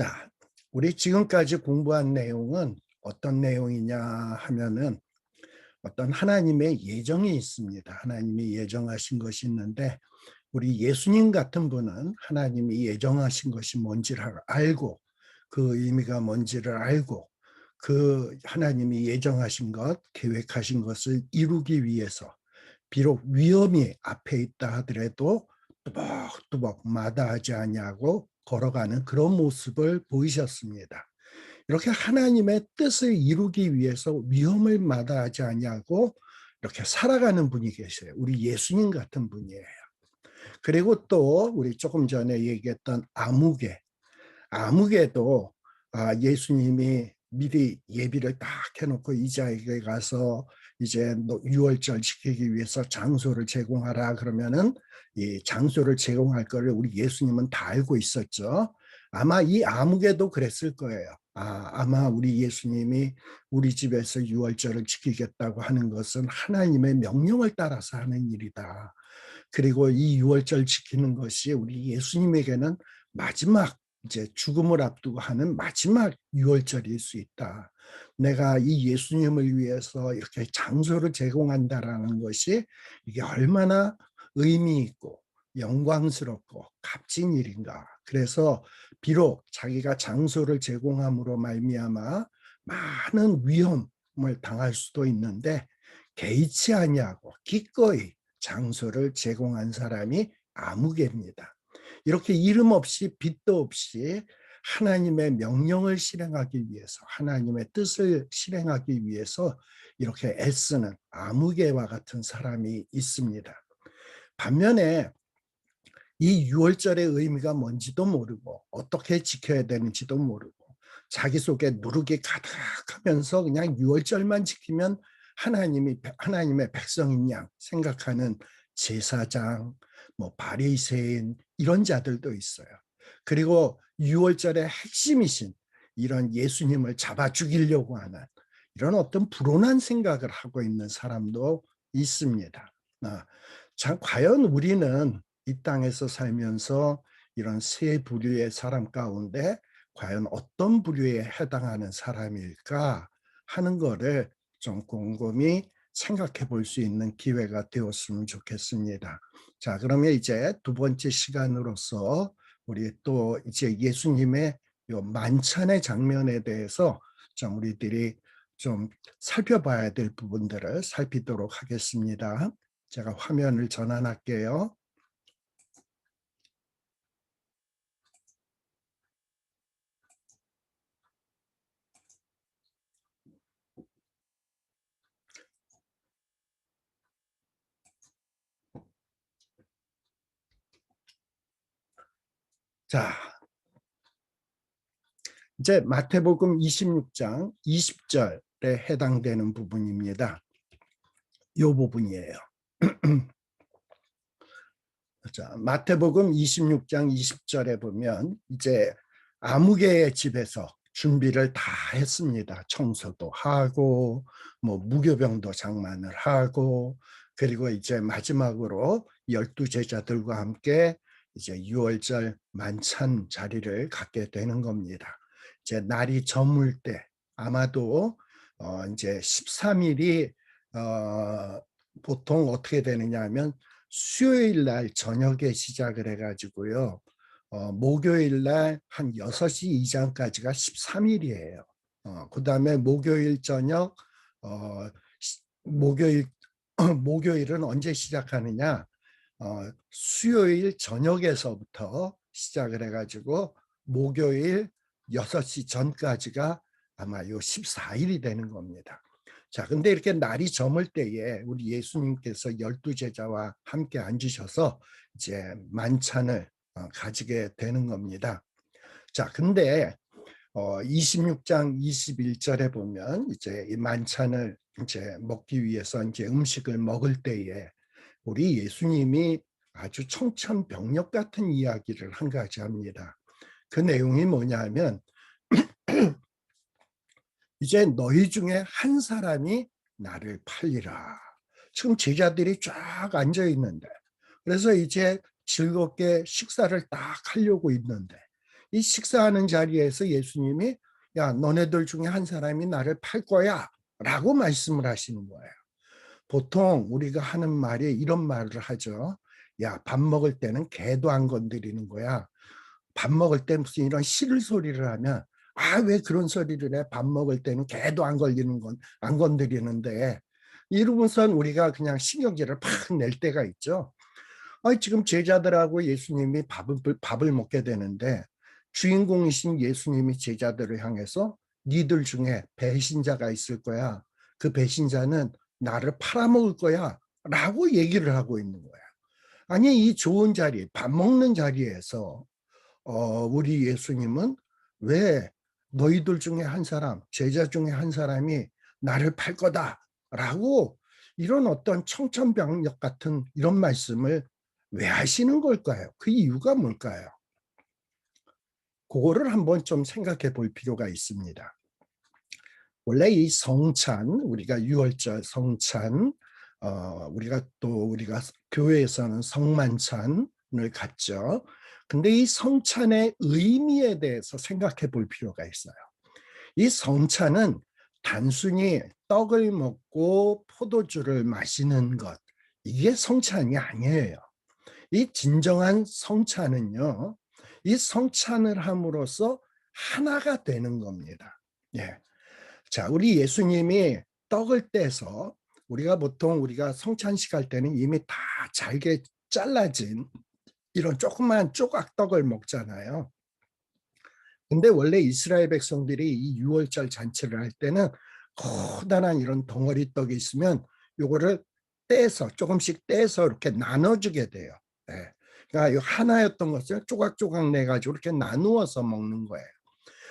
자, 우리 지금까지 공부한 내용은 어떤 내용이냐 하면은 어떤 하나님의 예정이 있습니다. 하나님이 예정하신 것이 있는데 우리 예수님 같은 분은 하나님이 예정하신 것이 뭔지를 알고 그 의미가 뭔지를 알고 그 하나님이 예정하신 것, 계획하신 것을 이루기 위해서 비록 위험이 앞에 있다 하더라도 뚜벅뚜벅 마다하지 아니하고 걸어가는 그런 모습을 보이셨습니다. 이렇게 하나님의 뜻을 이루기 위해서 위험을 마다하지 아니하고 이렇게 살아가는 분이 계세요. 우리 예수님 같은 분이에요. 그리고 또 우리 조금 전에 얘기했던 아무개도 예수님이 미리 예비를 딱 해놓고 이자에게 가서 이제 유월절 지키기 위해서 장소를 제공하라 그러면은 이 장소를 제공할 거를 우리 예수님은 다 알고 있었죠. 아마 이 아무개도 그랬을 거예요. 아마 우리 예수님이 우리 집에서 유월절을 지키겠다고 하는 것은 하나님의 명령을 따라서 하는 일이다. 그리고 이 유월절 지키는 것이 우리 예수님에게는 마지막 이제 죽음을 앞두고 하는 마지막 유월절일 수 있다. 내가 이 예수님을 위해서 이렇게 장소를 제공한다라는 것이 이게 얼마나 의미 있고 영광스럽고 값진 일인가. 그래서 비록 자기가 장소를 제공함으로 말미암아 많은 위험을 당할 수도 있는데 개의치 아니하고 기꺼이 장소를 제공한 사람이 아무개입니다. 이렇게 이름 없이 빛도 없이 하나님의 명령을 실행하기 위해서 하나님의 뜻을 실행하기 위해서 이렇게 애쓰는 아무개와 같은 사람이 있습니다. 반면에 이 유월절의 의미가 뭔지도 모르고 어떻게 지켜야 되는지도 모르고 자기 속에 누룩이 가득하면서 그냥 유월절만 지키면 하나님의 백성인 양 생각하는 제사장, 뭐 바리새인 이런 자들도 있어요. 그리고 유월절의 핵심이신 이런 예수님을 잡아 죽이려고 하는 이런 어떤 불온한 생각을 하고 있는 사람도 있습니다. 자, 과연 우리는 이 땅에서 살면서 이런 세 부류의 사람 가운데 과연 어떤 부류에 해당하는 사람일까 하는 거를 좀 곰곰이 생각해 볼 수 있는 기회가 되었으면 좋겠습니다. 자, 그러면 이제 두 번째 시간으로서 우리 또 이제 예수님의 요 만찬의 장면에 대해서 좀 우리들이 좀 살펴봐야 될 부분들을 살피도록 하겠습니다. 제가 화면을 전환할게요. 자, 이제 마태복음 26장 20절에 해당되는 부분입니다. 이 부분이에요. 자, 마태복음 26장 20절에 보면 이제 아무개의 집에서 준비를 다 했습니다. 청소도 하고 뭐 무교병도 장만을 하고 그리고 이제 마지막으로 12 제자들과 함께 이제 유월절 만찬 자리를 갖게 되는 겁니다. 이제 날이 저물 때 아마도 이제 13일이 보통 어떻게 되느냐 하면 수요일 날 저녁에 시작을 해가지고요. 목요일 날 한 6시 이전까지가 13일이에요. 그 다음에 목요일 저녁, 목요일, 목요일은 언제 시작하느냐? 수요일 저녁에서부터 시작을 해가지고 목요일 6시 전까지가 아마 요 14일이 되는 겁니다. 자, 근데 이렇게 날이 저물 때에 우리 예수님께서 12 제자와 함께 앉으셔서 이제 만찬을 가지게 되는 겁니다. 자, 근데 26장 21절에 보면 이제 이 만찬을 이제 먹기 위해서 이제 음식을 먹을 때에 우리 예수님이 아주 청천벽력 같은 이야기를 한 가지 합니다. 그 내용이 뭐냐면 이제 너희 중에 한 사람이 나를 팔리라. 지금 제자들이 쫙 앉아 있는데 그래서 이제 즐겁게 식사를 딱 하려고 있는데 이 식사하는 자리에서 예수님이 야, 너네들 중에 한 사람이 나를 팔 거야 라고 말씀을 하시는 거예요. 보통 우리가 하는 말이 이런 말을 하죠. 야, 밥 먹을 때는 개도 안 건드리는 거야. 밥 먹을 때 무슨 이런 싫을 소리를 하면 왜 그런 소리를 해? 밥 먹을 때는 개도 안 걸리는 건 안 건드리는데 이러면서 우리가 그냥 신경질을 팍 낼 때가 있죠. 지금 제자들하고 예수님이 밥을 먹게 되는데 주인공이신 예수님이 제자들을 향해서 니들 중에 배신자가 있을 거야. 그 배신자는 나를 팔아먹을 거야. 라고 얘기를 하고 있는 거야. 아니, 이 좋은 자리, 밥 먹는 자리에서 우리 예수님은 왜 너희들 중에 한 사람, 제자 중에 한 사람이 나를 팔 거다라고 이런 어떤 청천벽력 같은 이런 말씀을 왜 하시는 걸까요? 그 이유가 뭘까요? 그거를 한번 좀 생각해 볼 필요가 있습니다. 원래 이 성찬, 우리가 유월절 성찬, 우리가 교회에서는 성만찬을 갖죠. 근데 이 성찬의 의미에 대해서 생각해 볼 필요가 있어요. 이 성찬은 단순히 떡을 먹고 포도주를 마시는 것, 이게 성찬이 아니에요. 이 진정한 성찬은요, 이 성찬을 함으로써 하나가 되는 겁니다. 예. 자, 우리 예수님이 떡을 떼서 우리가 성찬식 할 때는 이미 다 잘게 잘라진 이런 조그만 조각 떡을 먹잖아요. 근데 원래 이스라엘 백성들이 이 유월절 잔치를 할 때는 커다란 이런 덩어리 떡이 있으면 요거를 떼서 조금씩 떼서 이렇게 나눠주게 돼요. 네. 그러니까 하나였던 것을 조각조각 내가지고 이렇게 나누어서 먹는 거예요.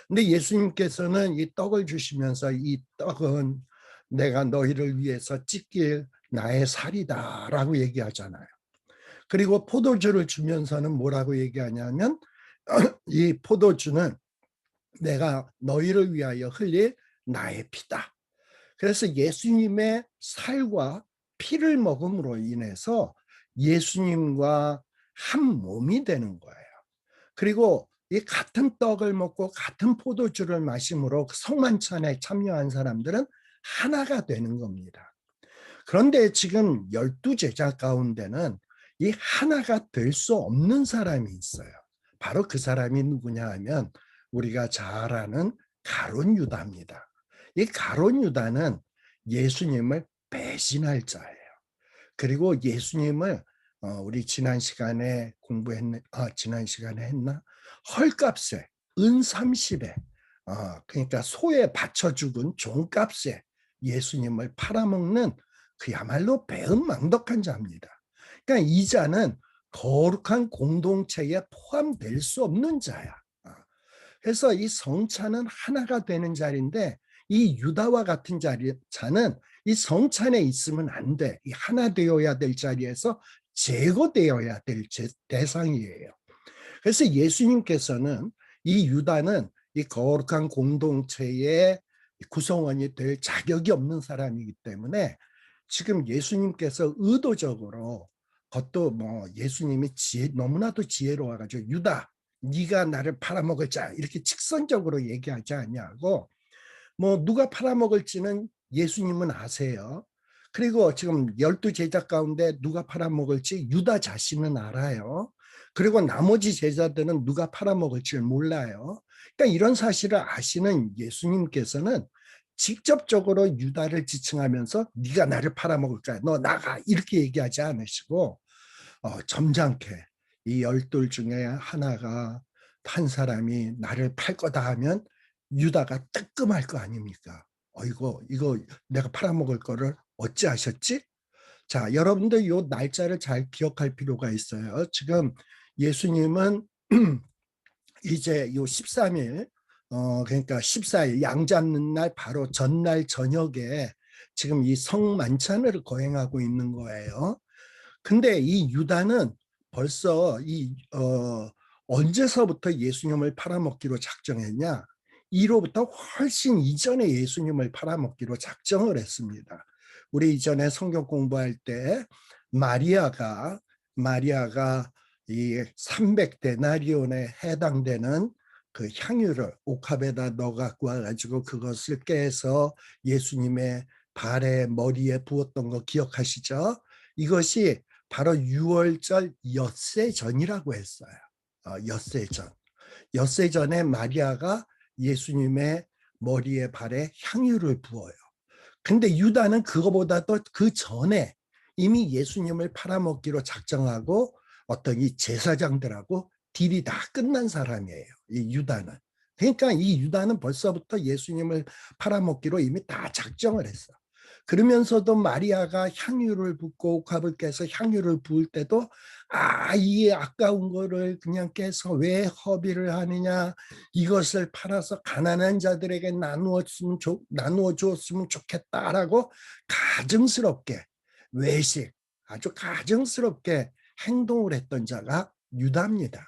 근데 예수님께서는 이 떡을 주시면서 이 떡은 내가 너희를 위해서 찢길 나의 살이다라고 얘기하잖아요. 그리고 포도주를 주면서는 뭐라고 얘기하냐면 이 포도주는 내가 너희를 위하여 흘릴 나의 피다. 그래서 예수님의 살과 피를 먹음으로 인해서 예수님과 한 몸이 되는 거예요. 그리고 이 같은 떡을 먹고 같은 포도주를 마심으로 성만찬에 참여한 사람들은 하나가 되는 겁니다. 그런데 지금 12제자 가운데는 이 하나가 될 수 없는 사람이 있어요. 바로 그 사람이 누구냐 하면 우리가 잘 아는 가룟 유다입니다. 이 가룟 유다는 예수님을 배신할 자예요. 그리고 예수님을 우리 지난 시간에 했나? 헐값에 은 30에 그러니까 소에 바쳐 죽은 종값에 예수님을 팔아먹는 그야말로 배은망덕한 자입니다. 그러니까 이 자는 거룩한 공동체에 포함될 수 없는 자야. 그래서 이 성찬은 하나가 되는 자리인데 이 유다와 같은 자는 이 성찬에 있으면 안 돼. 이 하나 되어야 될 자리에서 제거되어야 될 대상이에요. 그래서 예수님께서는 이 유다는 이 거룩한 공동체의 구성원이 될 자격이 없는 사람이기 때문에 지금 예수님께서 의도적으로 그것도 예수님이 너무나도 지혜로워가지고 유다 네가 나를 팔아먹을 자 이렇게 직선적으로 얘기하지 않냐고 누가 팔아먹을지는 예수님은 아세요. 그리고 지금 12제자 가운데 누가 팔아먹을지 유다 자신은 알아요. 그리고 나머지 제자들은 누가 팔아먹을지 몰라요. 그러니까 이런 사실을 아시는 예수님께서는 직접적으로 유다를 지칭하면서 네가 나를 팔아먹을 거야. 너 나가. 이렇게 얘기하지 않으시고 점잖게 이 12 중에 하나가 한 사람이 나를 팔 거다 하면 유다가 뜨끔할 거 아닙니까? 이거 내가 팔아먹을 거를 어찌하셨지? 자, 여러분들 요 날짜를 잘 기억할 필요가 있어요. 지금 예수님은 이제 요 13일, 그러니까 14일 양 잡는 날 바로 전날 저녁에 지금 이 성만찬을 거행하고 있는 거예요. 근데 이 유다는 벌써 언제서부터 예수님을 팔아먹기로 작정했냐? 이로부터 훨씬 이전에 예수님을 팔아먹기로 작정을 했습니다. 우리 이전에 성경 공부할 때 마리아가 이 300데나리온에 해당되는 그 향유를 옥합에다 넣어 갖고 와가지고 그것을 깨서 예수님의 발에 머리에 부었던 거 기억하시죠? 이것이 바로 유월절 엿새 전이라고 했어요. 엿새 전. 엿새 전에 마리아가 예수님의 머리에 발에 향유를 부어요. 근데 유다는 그거보다도 그 전에 이미 예수님을 팔아먹기로 작정하고 어떤 이 제사장들하고 딜이 다 끝난 사람이에요. 이 유다는. 그러니까 이 유다는 벌써부터 예수님을 팔아먹기로 이미 다 작정을 했어. 그러면서도 마리아가 향유를 붓고 옥합을 깨서 향유를 부을 때도 이 아까운 거를 그냥 깨서 왜 허비를 하느냐, 이것을 팔아서 가난한 자들에게 나누어 주었으면 좋겠다라고 가증스럽게 외식, 아주 가증스럽게 행동을 했던 자가 유다입니다.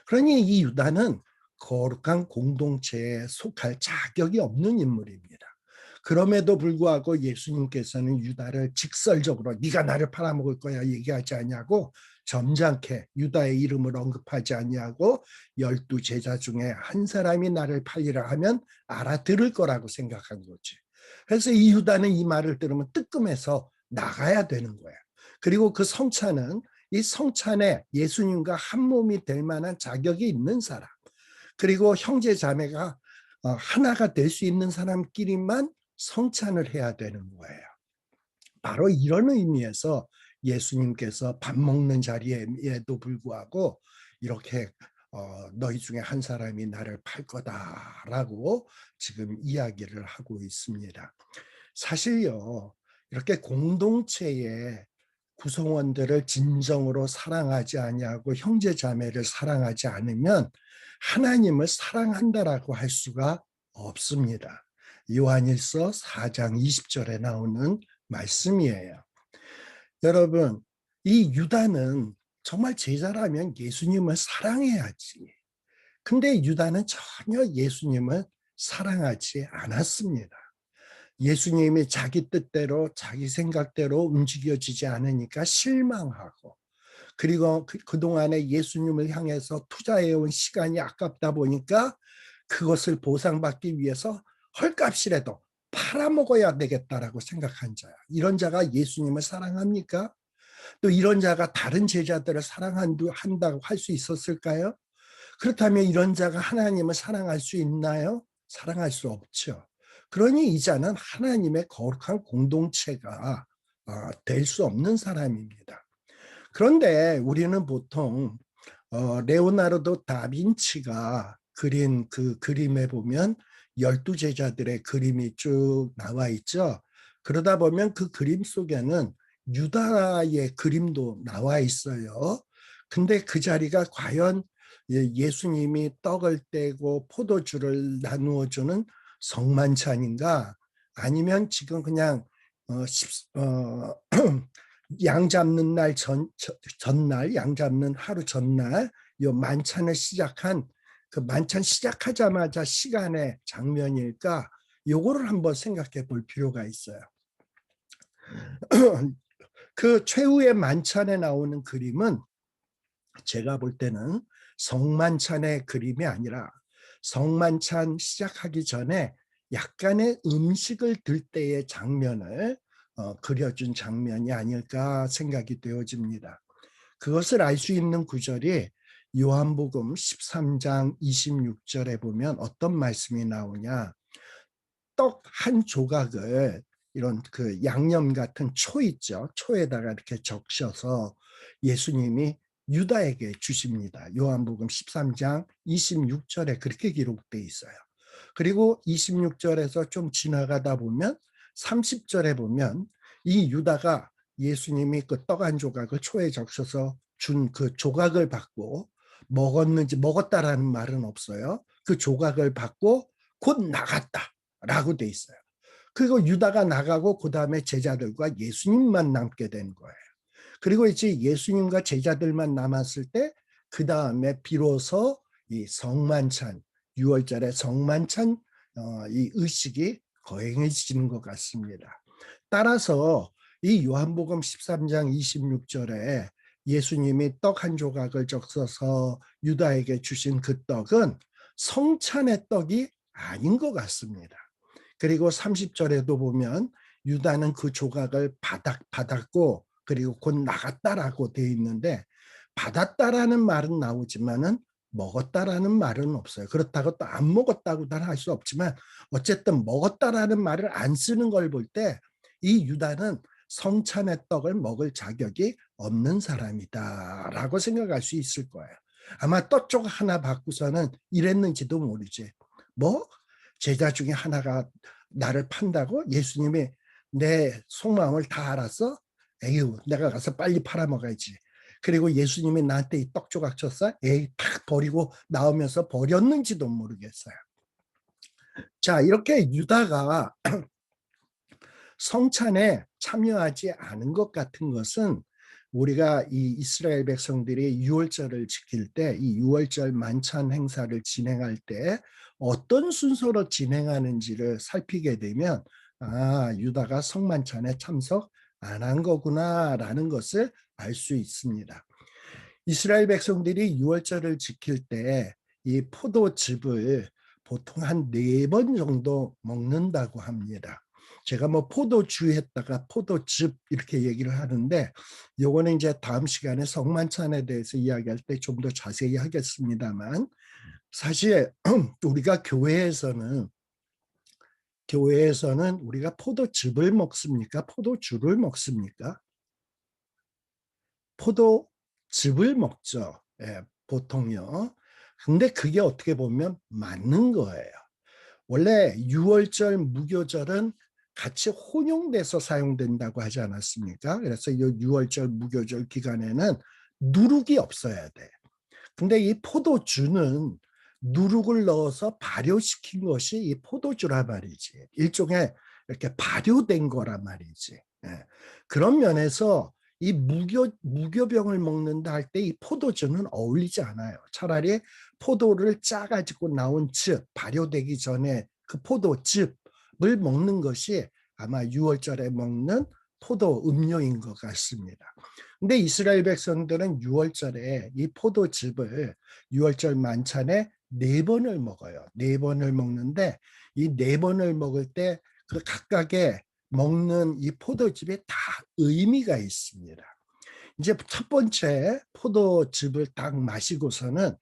그러니 이 유다는 거룩한 공동체에 속할 자격이 없는 인물입니다. 그럼에도 불구하고 예수님께서는 유다를 직설적으로 네가 나를 팔아먹을 거야 얘기하지 않냐고 점잖게 유다의 이름을 언급하지 않냐고 12 제자 중에 한 사람이 나를 팔리라 하면 알아들을 거라고 생각한 거지. 그래서 이 유다는 이 말을 들으면 뜨끔해서 나가야 되는 거야. 그리고 그 성찬은 이 성찬에 예수님과 한 몸이 될 만한 자격이 있는 사람, 그리고 형제 자매가 하나가 될 수 있는 사람끼리만 성찬을 해야 되는 거예요. 바로 이런 의미에서 예수님께서 밥 먹는 자리에도 불구하고 이렇게 너희 중에 한 사람이 나를 팔 거다라고 지금 이야기를 하고 있습니다. 사실요, 이렇게 공동체의 구성원들을 진정으로 사랑하지 아니하고 형제 자매를 사랑하지 않으면 하나님을 사랑한다라고 할 수가 없습니다. 요한일서 4장 20절에 나오는 말씀이에요. 여러분, 이 유다는 정말 제자라면 예수님을 사랑해야지. 근데 유다는 전혀 예수님을 사랑하지 않았습니다. 예수님이 자기 뜻대로 자기 생각대로 움직여지지 않으니까 실망하고, 그리고 그동안에 예수님을 향해서 투자해온 시간이 아깝다 보니까 그것을 보상받기 위해서 헐값이라도 팔아먹어야 되겠다라고 생각한 자야. 이런 자가 예수님을 사랑합니까? 또 이런 자가 다른 제자들을 사랑한다고 할 수 있었을까요? 그렇다면 이런 자가 하나님을 사랑할 수 있나요? 사랑할 수 없죠. 그러니 이 자는 하나님의 거룩한 공동체가 될 수 없는 사람입니다. 그런데 우리는 보통 레오나르도 다빈치가 그린 그 그림에 보면 12 제자들의 그림이 쭉 나와 있죠. 그러다 보면 그 그림 속에는 유다의 그림도 나와 있어요. 근데 그 자리가 과연 예수님이 떡을 떼고 포도주를 나누어 주는 성만찬인가, 아니면 지금 그냥 양 잡는 날 전날, 양 잡는 하루 전날 요 만찬을 시작한 그 만찬 시작하자마자 시간의 장면일까, 요거를 한번 생각해 볼 필요가 있어요. 그 최후의 만찬에 나오는 그림은 제가 볼 때는 성만찬의 그림이 아니라 성만찬 시작하기 전에 약간의 음식을 들 때의 장면을 그려준 장면이 아닐까 생각이 되어집니다. 그것을 알 수 있는 구절이 요한복음 13장 26절에 보면 어떤 말씀이 나오냐. 떡 한 조각을 이런 그 양념 같은 초 있죠. 초에다가 이렇게 적셔서 예수님이 유다에게 주십니다. 요한복음 13장 26절에 그렇게 기록되어 있어요. 그리고 26절에서 좀 지나가다 보면 30절에 보면 이 유다가 예수님이 그 떡 한 조각을 초에 적셔서 준 그 조각을 받고 먹었는지, 먹었다라는 말은 없어요. 그 조각을 받고 곧 나갔다라고 돼 있어요. 그리고 유다가 나가고 그 다음에 제자들과 예수님만 남게 된 거예요. 그리고 이제 예수님과 제자들만 남았을 때 그 다음에 비로소 이 성만찬, 6월절에 성만찬 이 의식이 거행해지는 것 같습니다. 따라서 이 요한복음 13장 26절에 예수님이 떡 한 조각을 적셔서 유다에게 주신 그 떡은 성찬의 떡이 아닌 것 같습니다. 그리고 30절에도 보면 유다는 그 조각을 받았고 그리고 곧 나갔다라고 되어 있는데, 받았다라는 말은 나오지만은 먹었다라는 말은 없어요. 그렇다고 또 안 먹었다고는 할 수 없지만 어쨌든 먹었다라는 말을 안 쓰는 걸 볼 때 이 유다는 성찬의 떡을 먹을 자격이 없는 사람이다라고 생각할 수 있을 거예요. 아마 떡 하나 받고서는 이랬는지도 모르지. 뭐 제자 중에 하나가 나를 판다고? 예수님이 내 속마음을 다 알았어? 에휴, 내가 가서 빨리 팔아먹어야지. 그리고 예수님이 나한테 이 떡 조각 줬어? 에이, 탁 버리고 나오면서 버렸는지도 모르겠어요. 자, 이렇게 유다가 성찬에 참여하지 않은 것 같은 것은 우리가 이 이스라엘 백성들이 유월절을 지킬 때, 이 유월절 만찬 행사를 진행할 때 어떤 순서로 진행하는지를 살피게 되면, 아, 유다가 성만찬에 참석 안 한 거구나라는 것을 알 수 있습니다. 이스라엘 백성들이 유월절을 지킬 때 이 포도즙을 보통 한 4번 정도 먹는다고 합니다. 제가 뭐 포도주 했다가 포도즙 이렇게 얘기를 하는데, 요거는 이제 다음 시간에 성만찬에 대해서 이야기할 때 좀 더 자세히 하겠습니다만, 사실 우리가 교회에서는 우리가 포도즙을 먹습니까? 포도주를 먹습니까? 포도즙을 먹죠. 예, 보통요. 근데 그게 어떻게 보면 맞는 거예요. 원래 유월절, 무교절은 같이 혼용돼서 사용된다고 하지 않았습니까? 그래서 이 유월절, 무교절 기간에는 누룩이 없어야 돼. 근데 이 포도주는 누룩을 넣어서 발효시킨 것이 이 포도주란 말이지. 일종의 이렇게 발효된 거란 말이지. 예. 그런 면에서 이 무교병을 먹는다 할 때 이 포도주는 어울리지 않아요. 차라리 포도를 짜가지고 나온 즙, 발효되기 전에 그 포도즙을 먹는 것이 아마 유월절에 먹는 포도 음료인 것 같습니다. 근데 이스라엘 백성들은 유월절에 이 포도즙을 유월절 만찬에 4번을 먹어요. 4번을 먹는데 이 4번을 먹을 때 그 각각의 먹는 이 포도즙에 다 의미가 있습니다. 이제 첫 번째 포도즙을 딱 마시고서는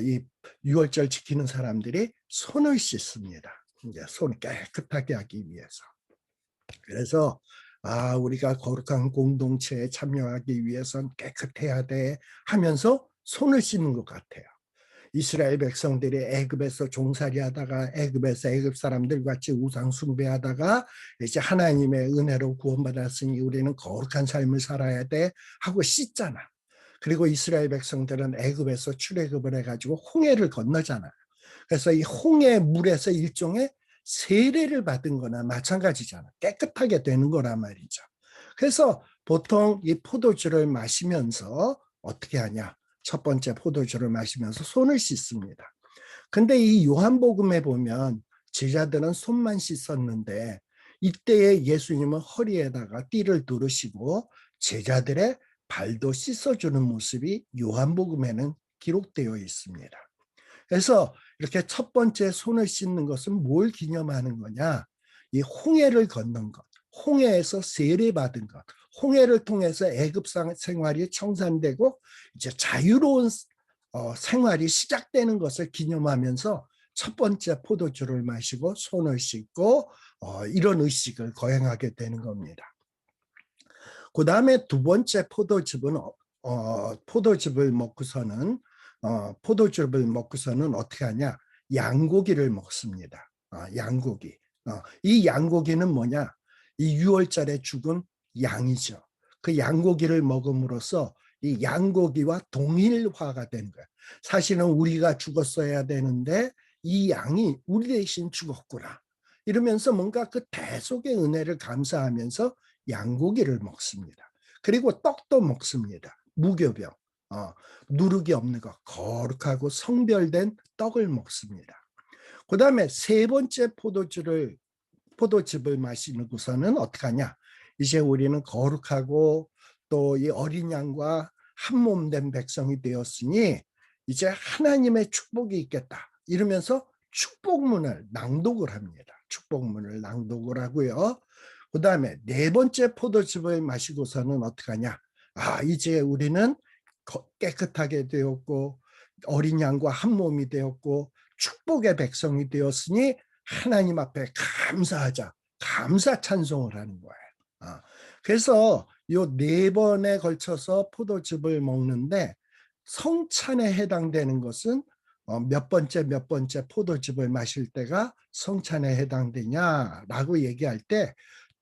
이 유월절 지키는 사람들이 손을 씻습니다. 이제 손 깨끗하게 하기 위해서. 그래서 우리가 거룩한 공동체에 참여하기 위해선 깨끗해야 돼 하면서 손을 씻는 것 같아요. 이스라엘 백성들이 애굽에서 종살이하다가 애굽에서 애굽 사람들 같이 우상 숭배하다가 이제 하나님의 은혜로 구원받았으니 우리는 거룩한 삶을 살아야 돼 하고 씻잖아. 그리고 이스라엘 백성들은 애굽에서 출애굽을 해가지고 홍해를 건너잖아. 그래서 이 홍해 물에서 일종의 세례를 받은 거나 마찬가지잖아. 깨끗하게 되는 거란 말이죠. 그래서 보통 이 포도주를 마시면서 어떻게 하냐? 첫 번째 포도주를 마시면서 손을 씻습니다. 근데 이 요한복음에 보면 제자들은 손만 씻었는데 이때에 예수님은 허리에다가 띠를 두르시고 제자들의 발도 씻어주는 모습이 요한복음에는 기록되어 있습니다. 그래서 이렇게 첫 번째 손을 씻는 것은 뭘 기념하는 거냐? 이 홍해를 건넌 것, 홍해에서 세례받은 것, 홍해를 통해서 애굽 생활이 청산되고 이제 자유로운 생활이 시작되는 것을 기념하면서 첫 번째 포도주를 마시고 손을 씻고 이런 의식을 거행하게 되는 겁니다. 그 다음에 두 번째 포도즙을 먹고서는 어떻게 하냐? 양고기를 먹습니다. 양고기. 이 양고기는 뭐냐? 이 유월절에 죽은 양이죠. 그 양고기를 먹음으로써 이 양고기와 동일화가 된 거예요. 사실은 우리가 죽었어야 되는데 이 양이 우리 대신 죽었구나. 이러면서 뭔가 그 대속의 은혜를 감사하면서 양고기를 먹습니다. 그리고 떡도 먹습니다. 무교병. 누룩이 없는 것, 거룩하고 성별된 떡을 먹습니다. 그 다음에 세 번째 포도즙을 마시고서는 어떻게 하냐? 이제 우리는 거룩하고 또 이 어린 양과 한 몸 된 백성이 되었으니 이제 하나님의 축복이 있겠다. 이러면서 축복문을 낭독을 합니다. 축복문을 낭독을 하고요. 그 다음에 네 번째 포도즙을 마시고서는 어떻게 하냐. 이제 우리는 깨끗하게 되었고 어린 양과 한 몸이 되었고 축복의 백성이 되었으니 하나님 앞에 감사하자. 감사 찬송을 하는 거예요. 그래서 요 네 번에 걸쳐서 포도즙을 먹는데 성찬에 해당되는 것은 몇 번째 포도즙을 마실 때가 성찬에 해당되냐라고 얘기할 때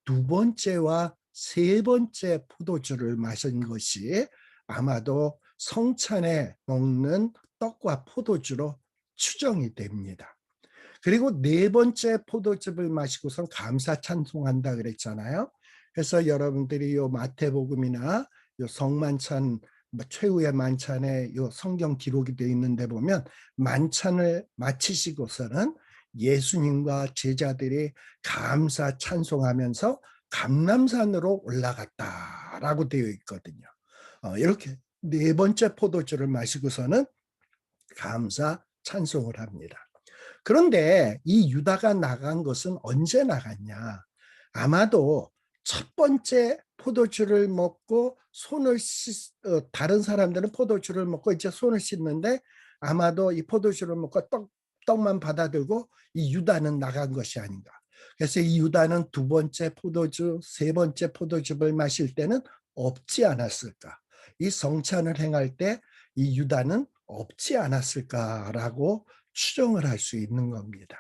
두 번째와 세 번째 포도주를 마신 것이 아마도 성찬에 먹는 떡과 포도주로 추정이 됩니다. 그리고 네 번째 포도즙을 마시고선 감사 찬송한다 그랬잖아요. 그래서 여러분들이 요 마태복음이나 요 성만찬 최후의 만찬에 요 성경 기록이 되어 있는데 보면 만찬을 마치시고서는 예수님과 제자들이 감사 찬송하면서 감람산으로 올라갔다라고 되어 있거든요. 이렇게 네 번째 포도주를 마시고서는 감사 찬송을 합니다. 그런데 이 유다가 나간 것은 언제 나갔냐? 아마도 첫 번째 포도주를 먹고 다른 사람들은 포도주를 먹고 이제 손을 씻는데 아마도 이 포도주를 먹고 떡만 받아들고 이 유다는 나간 것이 아닌가. 그래서 이 유다는 두 번째 포도주, 세 번째 포도주를 마실 때는 없지 않았을까. 이 성찬을 행할 때 이 유다는 없지 않았을까라고 추정을 할 수 있는 겁니다.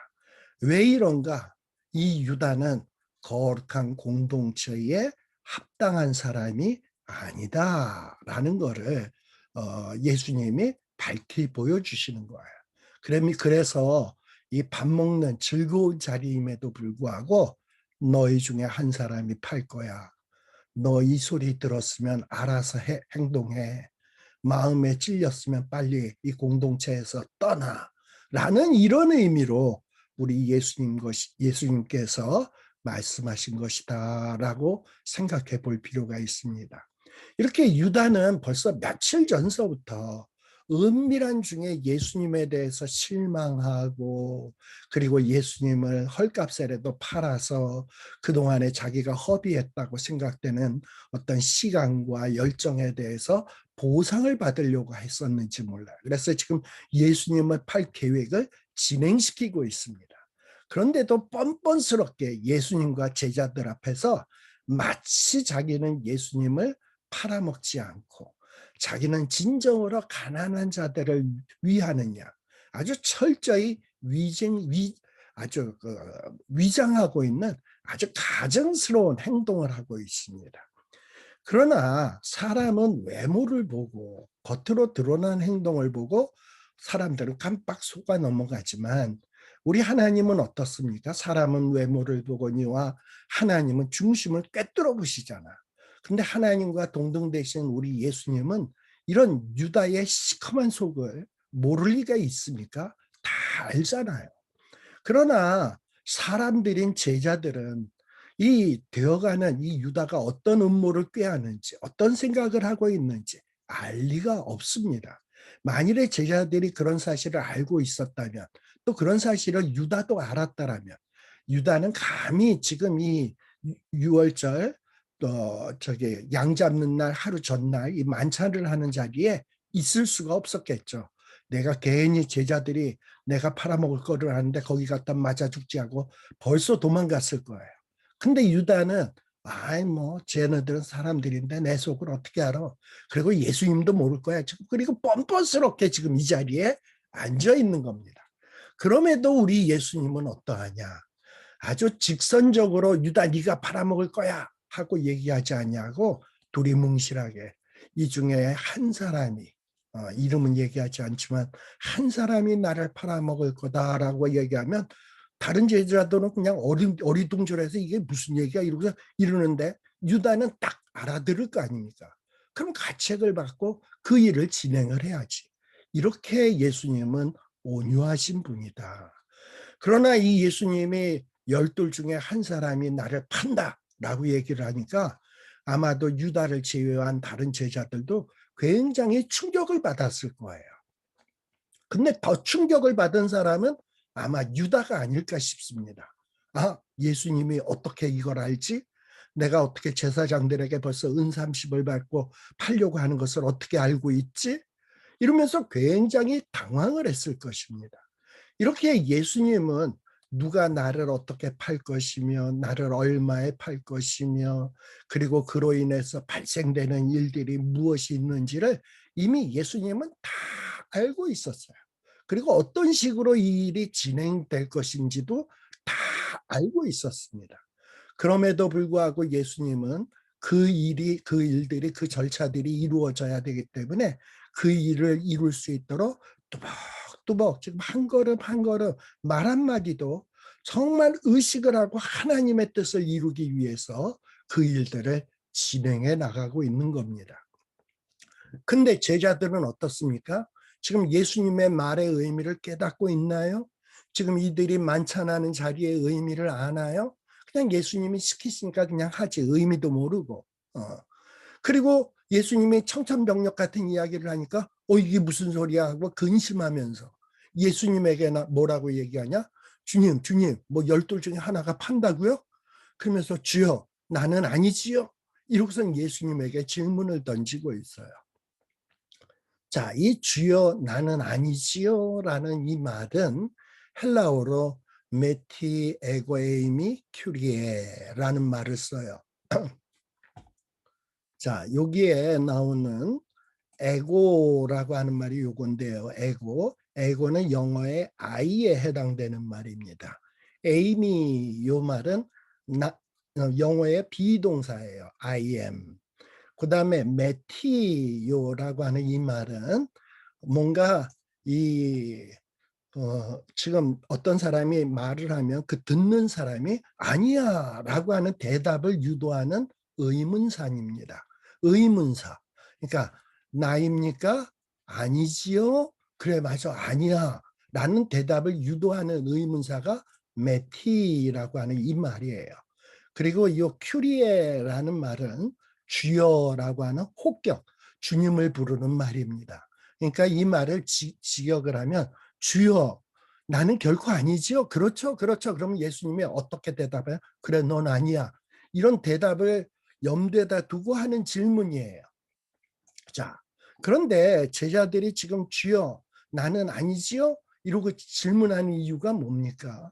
왜 이런가? 이 유다는 거룩한 공동체에 합당한 사람이 아니다라는 것을 예수님이 밝히 보여주시는 거예요. 그래서 이 밥 먹는 즐거운 자리임에도 불구하고 너희 중에 한 사람이 팔 거야. 너 이 소리 들었으면 알아서 행동해. 마음에 찔렸으면 빨리 이 공동체에서 떠나. 라는 이런 의미로 우리 예수님께서 말씀하신 것이다라고 생각해 볼 필요가 있습니다. 이렇게 유다는 벌써 며칠 전서부터 은밀한 중에 예수님에 대해서 실망하고 그리고 예수님을 헐값에라도 팔아서 그동안에 자기가 허비했다고 생각되는 어떤 시간과 열정에 대해서 보상을 받으려고 했었는지 몰라요. 그래서 지금 예수님을 팔 계획을 진행시키고 있습니다. 그런데도 뻔뻔스럽게 예수님과 제자들 앞에서 마치 자기는 예수님을 팔아먹지 않고 자기는 진정으로 가난한 자들을 위하느냐 아주 철저히 아주 위장하고 있는 아주 가증스러운 행동을 하고 있습니다. 그러나 사람은 외모를 보고 겉으로 드러난 행동을 보고 사람들은 깜빡 속아 넘어가지만 우리 하나님은 어떻습니까? 사람은 외모를 보거니와 하나님은 중심을 꿰뚫어 보시잖아. 근데 하나님과 동등되신 우리 예수님은 이런 유다의 시커먼 속을 모를 리가 있습니까? 다 알잖아요. 그러나 사람들인 제자들은 이 되어가는 이 유다가 어떤 음모를 꾀하는지 어떤 생각을 하고 있는지 알 리가 없습니다. 만일에 제자들이 그런 사실을 알고 있었다면 또 그런 사실을 유다도 알았다라면 유다는 감히 지금 이 유월절 양 잡는 날 하루 전날 이 만찬을 하는 자리에 있을 수가 없었겠죠. 내가 괜히 제자들이 내가 팔아먹을 거를 아는데 거기 갖다 맞아 죽지 하고 벌써 도망갔을 거예요. 근데 유다는 쟤네들은 사람들인데 내 속을 어떻게 알아? 그리고 예수님도 모를 거야. 그리고 뻔뻔스럽게 지금 이 자리에 앉아 있는 겁니다. 그럼에도 우리 예수님은 어떠하냐? 아주 직선적으로 유다 네가 팔아먹을 거야 하고 얘기하지 않냐고 두리뭉실하게 이 중에 한 사람이 이름은 얘기하지 않지만 한 사람이 나를 팔아먹을 거다라고 얘기하면 다른 제자들은 그냥 어리둥절해서 이게 무슨 얘기야 이러는데 유다는 딱 알아들을 거 아닙니까? 그럼 가책을 받고 그 일을 진행을 해야지. 이렇게 예수님은 온유하신 분이다. 그러나 이 예수님이 열둘 중에 한 사람이 나를 판다라고 얘기를 하니까 아마도 유다를 제외한 다른 제자들도 굉장히 충격을 받았을 거예요. 근데 더 충격을 받은 사람은 아마 유다가 아닐까 싶습니다. 아, 예수님이 어떻게 이걸 알지? 내가 어떻게 제사장들에게 벌써 은삼십을 받고 팔려고 하는 것을 어떻게 알고 있지? 이러면서 굉장히 당황을 했을 것입니다. 이렇게 예수님은 누가 나를 어떻게 팔 것이며 나를 얼마에 팔 것이며 그리고 그로 인해서 발생되는 일들이 무엇이 있는지를 이미 예수님은 다 알고 있었어요. 그리고 어떤 식으로 이 일이 진행될 것인지도 다 알고 있었습니다. 그럼에도 불구하고 예수님은 그 일들이 그 절차들이 이루어져야 되기 때문에 그 일을 이룰 수 있도록 뚜벅뚜벅 지금 한 걸음 한 걸음 말 한마디도 정말 의식을 하고 하나님의 뜻을 이루기 위해서 그 일들을 진행해 나가고 있는 겁니다. 근데 제자들은 어떻습니까? 지금 예수님의 말의 의미를 깨닫고 있나요? 지금 이들이 만찬하는 자리의 의미를 아나요? 그냥 예수님이 시키시니까 그냥 하지 의미도 모르고. 그리고 예수님이 청천벽력 같은 이야기를 하니까 이게 무슨 소리야 하고 근심하면서 예수님에게 뭐라고 얘기하냐? 주님, 주님, 뭐 12 중에 하나가 판다고요? 그러면서 주여, 나는 아니지요. 이러고선 예수님에게 질문을 던지고 있어요. 자, 이 주여 나는 아니지요라는 이 말은 헬라어로 메티 에고에이미 큐리에라는 말을 써요. 자, 여기에 나오는 에고라고 하는 말이 요건데요. 에고는 영어의 I에 해당되는 말입니다. 에이미 요 말은 영어의 비동사예요. I am. 그다음에 메티요라고 하는 이 말은 뭔가 지금 어떤 사람이 말을 하면 그 듣는 사람이 아니야라고 하는 대답을 유도하는 의문사입니다. 의문사. 그러니까 나입니까? 아니지요? 그래 맞아 아니야 라는 대답을 유도하는 의문사가 메티라고 하는 이 말이에요. 그리고 이 큐리에라는 말은 주여라고 하는 호격, 주님을 부르는 말입니다. 그러니까 이 말을 직역을 하면 주여, 나는 결코 아니지요. 그렇죠, 그렇죠. 그러면 예수님이 어떻게 대답해요? 그래, 넌 아니야. 이런 대답을 염두에다 두고 하는 질문이에요. 자, 그런데 제자들이 지금 주여, 나는 아니지요? 이러고 질문하는 이유가 뭡니까?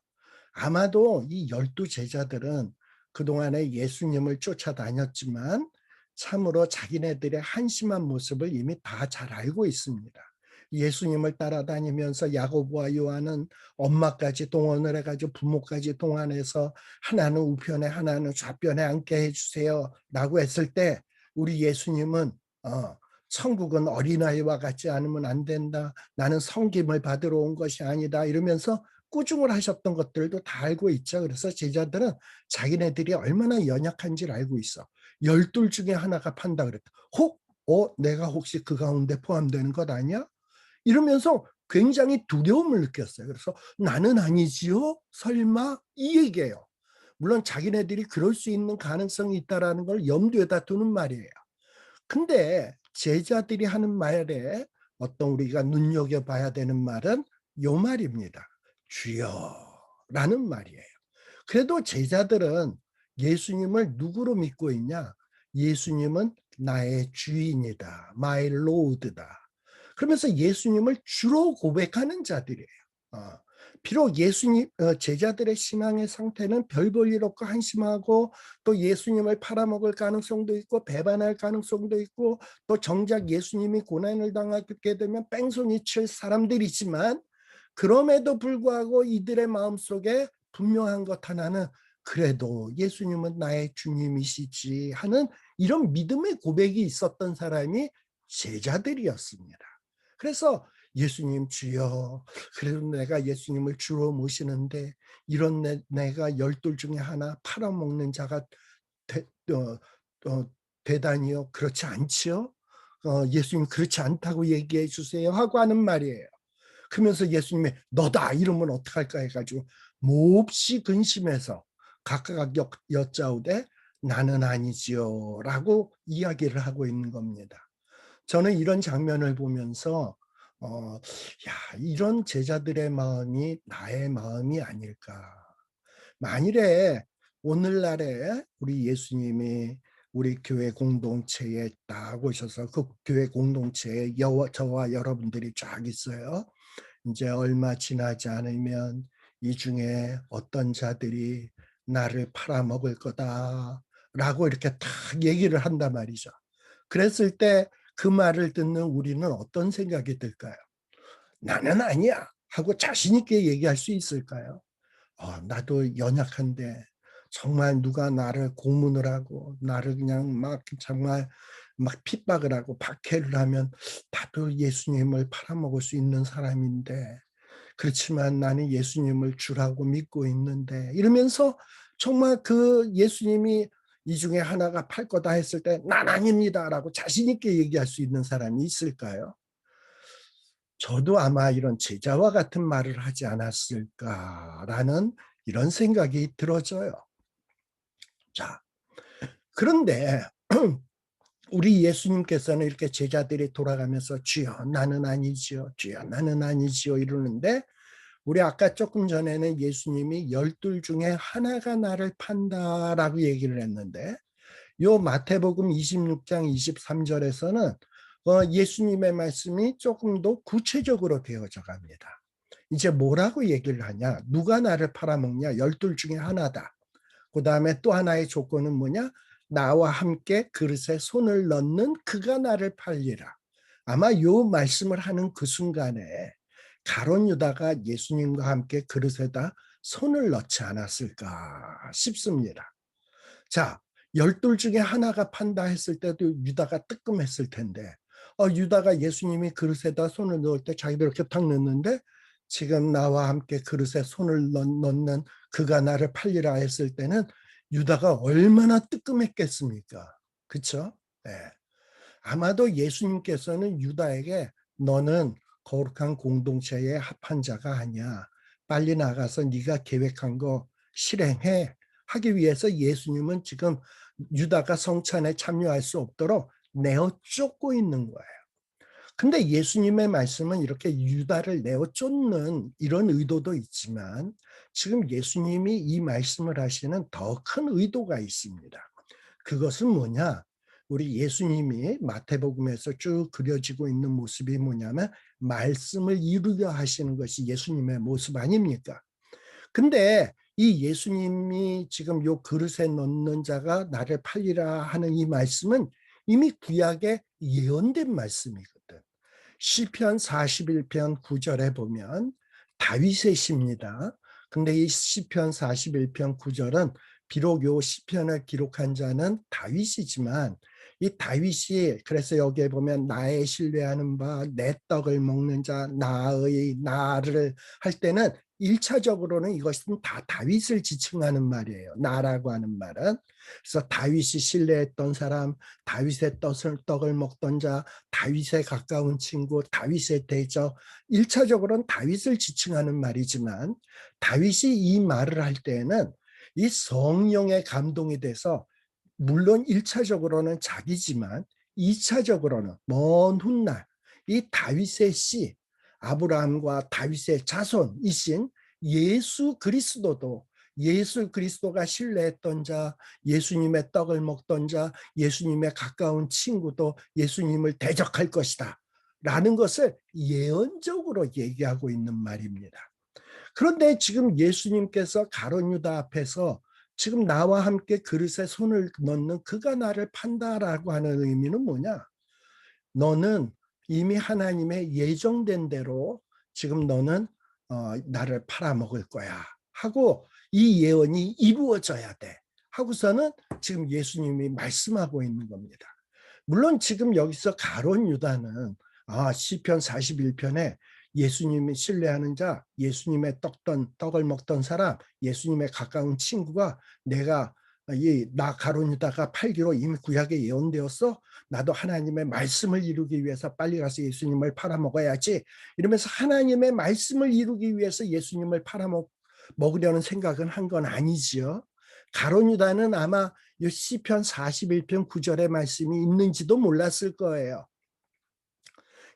아마도 이 12 제자들은 그동안에 예수님을 쫓아다녔지만 참으로 자기네들의 한심한 모습을 이미 다 잘 알고 있습니다. 예수님을 따라다니면서 야고보와 요한은 엄마까지 동원을 해가지고 부모까지 동원해서 하나는 우편에 하나는 좌편에 앉게 해주세요 라고 했을 때 우리 예수님은 천국은 어린아이와 같지 않으면 안 된다. 나는 섬김을 받으러 온 것이 아니다. 이러면서 꾸중을 하셨던 것들도 다 알고 있죠. 그래서 제자들은 자기네들이 얼마나 연약한지를 알고 있어. 12 중에 하나가 판다 그랬다. 내가 혹시 그 가운데 포함되는 것 아니야? 이러면서 굉장히 두려움을 느꼈어요. 그래서 나는 아니지요? 설마? 이 얘기예요. 물론 자기네들이 그럴 수 있는 가능성이 있다는 걸 염두에다 두는 말이에요. 근데 제자들이 하는 말에 어떤 우리가 눈여겨봐야 되는 말은 요 말입니다. 주여라는 말이에요. 그래도 제자들은 예수님을 누구로 믿고 있냐? 예수님은 나의 주인이다. My Lord다. 그러면서 예수님을 주로 고백하는 자들이에요. 비록 예수님 제자들의 신앙의 상태는 별 볼 일 없고 한심하고 또 예수님을 팔아먹을 가능성도 있고 배반할 가능성도 있고 또 정작 예수님이 고난을 당하게 되면 뺑소니 칠 사람들이지만 그럼에도 불구하고 이들의 마음속에 분명한 것 하나는 그래도 예수님은 나의 주님이시지 하는 이런 믿음의 고백이 있었던 사람이 제자들이었습니다. 그래서 예수님 주여, 그래도 내가 예수님을 주로 모시는데 이런 내가 12 중에 하나 팔아먹는 자가 되다니요? 그렇지 않지요? 예수님 그렇지 않다고 얘기해 주세요 하고 하는 말이에요. 그러면서 예수님이 너다 이러면 어떡할까 해가지고 몹시 근심해서 각각 여짜오되 나는 아니지요 라고 이야기를 하고 있는 겁니다. 저는 이런 장면을 보면서 이런 제자들의 마음이 나의 마음이 아닐까. 만일에 오늘날에 우리 예수님이 우리 교회 공동체에 딱 오셔서 그 교회 공동체에 저와 여러분들이 쫙 있어요. 이제 얼마 지나지 않으면 이 중에 어떤 자들이 나를 팔아먹을 거다라고 이렇게 딱 얘기를 한단 말이죠. 그랬을 때 그 말을 듣는 우리는 어떤 생각이 들까요? 나는 아니야 하고 자신 있게 얘기할 수 있을까요? 나도 연약한데 정말 누가 나를 고문을 하고 나를 그냥 막 정말 막 핍박을 하고 박해를 하면 나도 예수님을 팔아먹을 수 있는 사람인데, 그렇지만 나는 예수님을 주라고 믿고 있는데, 이러면서 정말 그 예수님이 이 중에 하나가 팔 거다 했을 때 난 아닙니다라고 자신 있게 얘기할 수 있는 사람이 있을까요? 저도 아마 이런 제자와 같은 말을 하지 않았을까라는 이런 생각이 들어져요. 자, 그런데 우리 예수님께서는 이렇게 제자들이 돌아가면서 주여 나는 아니지요, 주여 나는 아니지요 이러는데, 우리 아까 조금 전에는 예수님이 12 중에 하나가 나를 판다라고 얘기를 했는데, 요 마태복음 26장 23절에서는 예수님의 말씀이 조금 더 구체적으로 되어져 갑니다. 이제 뭐라고 얘기를 하냐? 누가 나를 팔아먹냐? 12 중에 하나다. 그 다음에 또 하나의 조건은 뭐냐? 나와 함께 그릇에 손을 넣는 그가 나를 팔리라. 아마 요 말씀을 하는 그 순간에 가룟 유다가 예수님과 함께 그릇에다 손을 넣지 않았을까 싶습니다. 자, 12 중에 하나가 판다 했을 때도 유다가 뜨끔했을 텐데, 유다가 예수님이 그릇에다 손을 넣을 때 자기도 이렇게 탁 넣는데, 지금 나와 함께 그릇에 손을 넣는 그가 나를 팔리라 했을 때는 유다가 얼마나 뜨끔했겠습니까? 그렇죠? 네. 아마도 예수님께서는 유다에게 너는 거룩한 공동체에 합한 자가 아니야. 빨리 나가서 네가 계획한 거 실행해 하기 위해서 예수님은 지금 유다가 성찬에 참여할 수 없도록 내어 쫓고 있는 거예요. 근데 예수님의 말씀은 이렇게 유다를 내어 쫓는 이런 의도도 있지만, 지금 예수님이 이 말씀을 하시는 더 큰 의도가 있습니다. 그것은 뭐냐? 우리 예수님이 마태복음에서 쭉 그려지고 있는 모습이 뭐냐면 말씀을 이루려 하시는 것이 예수님의 모습 아닙니까? 근데 이 예수님이 지금 요 그릇에 넣는 자가 나를 팔리라 하는 이 말씀은 이미 구약에 예언된 말씀이거든. 시편 41편 9절에 보면 다윗의 시입니다. 근데 이 시편 41편 9절은 비록 요 시편을 기록한 자는 다윗이지만, 이 다윗이 그래서 여기에 보면 나의 신뢰하는 바 내 떡을 먹는 자 나를 할 때는 1차적으로는 이것은 다 다윗을 지칭하는 말이에요. 나라고 하는 말은. 그래서 다윗이 신뢰했던 사람, 다윗의 떡을 먹던 자, 다윗에 가까운 친구, 다윗의 대적, 1차적으로는 다윗을 지칭하는 말이지만, 다윗이 이 말을 할 때에는 이 성령의 감동이 돼서 물론 1차적으로는 자기지만 2차적으로는 먼 훗날 이 다윗의 씨, 아브라함과 다윗의 자손이신 예수 그리스도가 신뢰했던 자, 예수님의 떡을 먹던 자, 예수님의 가까운 친구도 예수님을 대적할 것이다 라는 것을 예언적으로 얘기하고 있는 말입니다. 그런데 지금 예수님께서 가룟 유다 앞에서 지금 나와 함께 그릇에 손을 넣는 그가 나를 판다라고 하는 의미는 뭐냐? 너는 이미 하나님의 예정된 대로 지금 너는 나를 팔아먹을 거야 하고 이 예언이 이루어져야 돼 하고서는 지금 예수님이 말씀하고 있는 겁니다. 물론 지금 여기서 가룟 유다는 시편 41편에 예수님이 신뢰하는 자, 예수님의 떡을 먹던 사람, 예수님의 가까운 친구가 내가 나 가룟 유다가 팔기로 이미 구약에 예언되었어. 나도 하나님의 말씀을 이루기 위해서 빨리 가서 예수님을 팔아먹어야지. 이러면서 하나님의 말씀을 이루기 위해서 예수님을 팔아먹으려는 생각은 한 건 아니지요. 가룟 유다는 아마 이 시편 41편 9절의 말씀이 있는지도 몰랐을 거예요.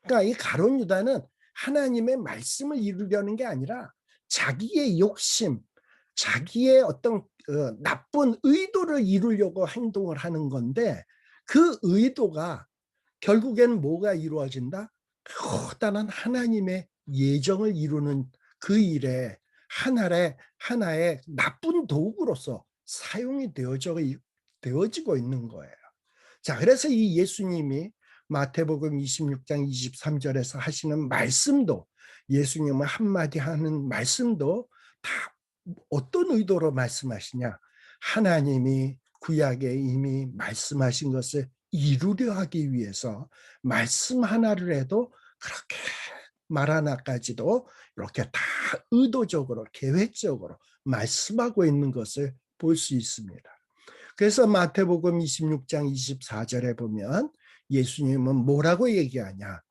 그러니까 이 가룟 유다는 하나님의 말씀을 이루려는 게 아니라 자기의 욕심, 자기의 어떤 나쁜 의도를 이루려고 행동을 하는 건데, 그 의도가 결국엔 뭐가 이루어진다? 커다란 하나님의 예정을 이루는 그 일에 하나의 나쁜 도구로서 사용이 되어지고 있는 거예요. 자, 그래서 이 예수님이 마태복음 26장 23절에서 하시는 말씀도, 예수님은 한마디 하는 말씀도 다 어떤 의도로 말씀하시냐? 하나님이 구약에 이미 말씀하신 것을 이루려 하기 위해서 말씀 하나를 해도 그렇게 말 하나까지도 이렇게 다 의도적으로 계획적으로 말씀하고 있는 것을 볼 수 있습니다. 그래서 마태복음 26장 24절에 보면 예수님은 뭐라고 얘기하냐?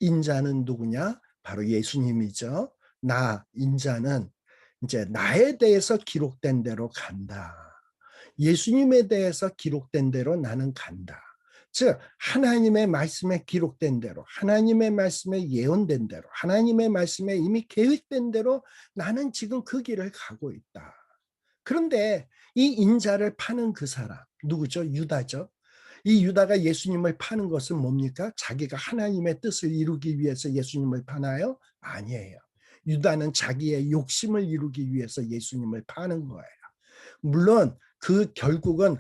인자는 누구냐? 바로 예수님이죠. 인자는 이제 나에 대해서 기록된 대로 간다. 예수님에 대해서 기록된 대로 나는 간다. 즉 하나님의 말씀에 기록된 대로, 하나님의 말씀에 예언된 대로, 하나님의 말씀에 이미 계획된 대로 나는 지금 그 길을 가고 있다. 그런데 이 인자를 파는 그 사람 누구죠? 유다죠. 이 유다가 예수님을 파는 것은 뭡니까? 자기가 하나님의 뜻을 이루기 위해서 예수님을 파나요? 아니에요. 유다는 자기의 욕심을 이루기 위해서 예수님을 파는 거예요. 물론 그 결국은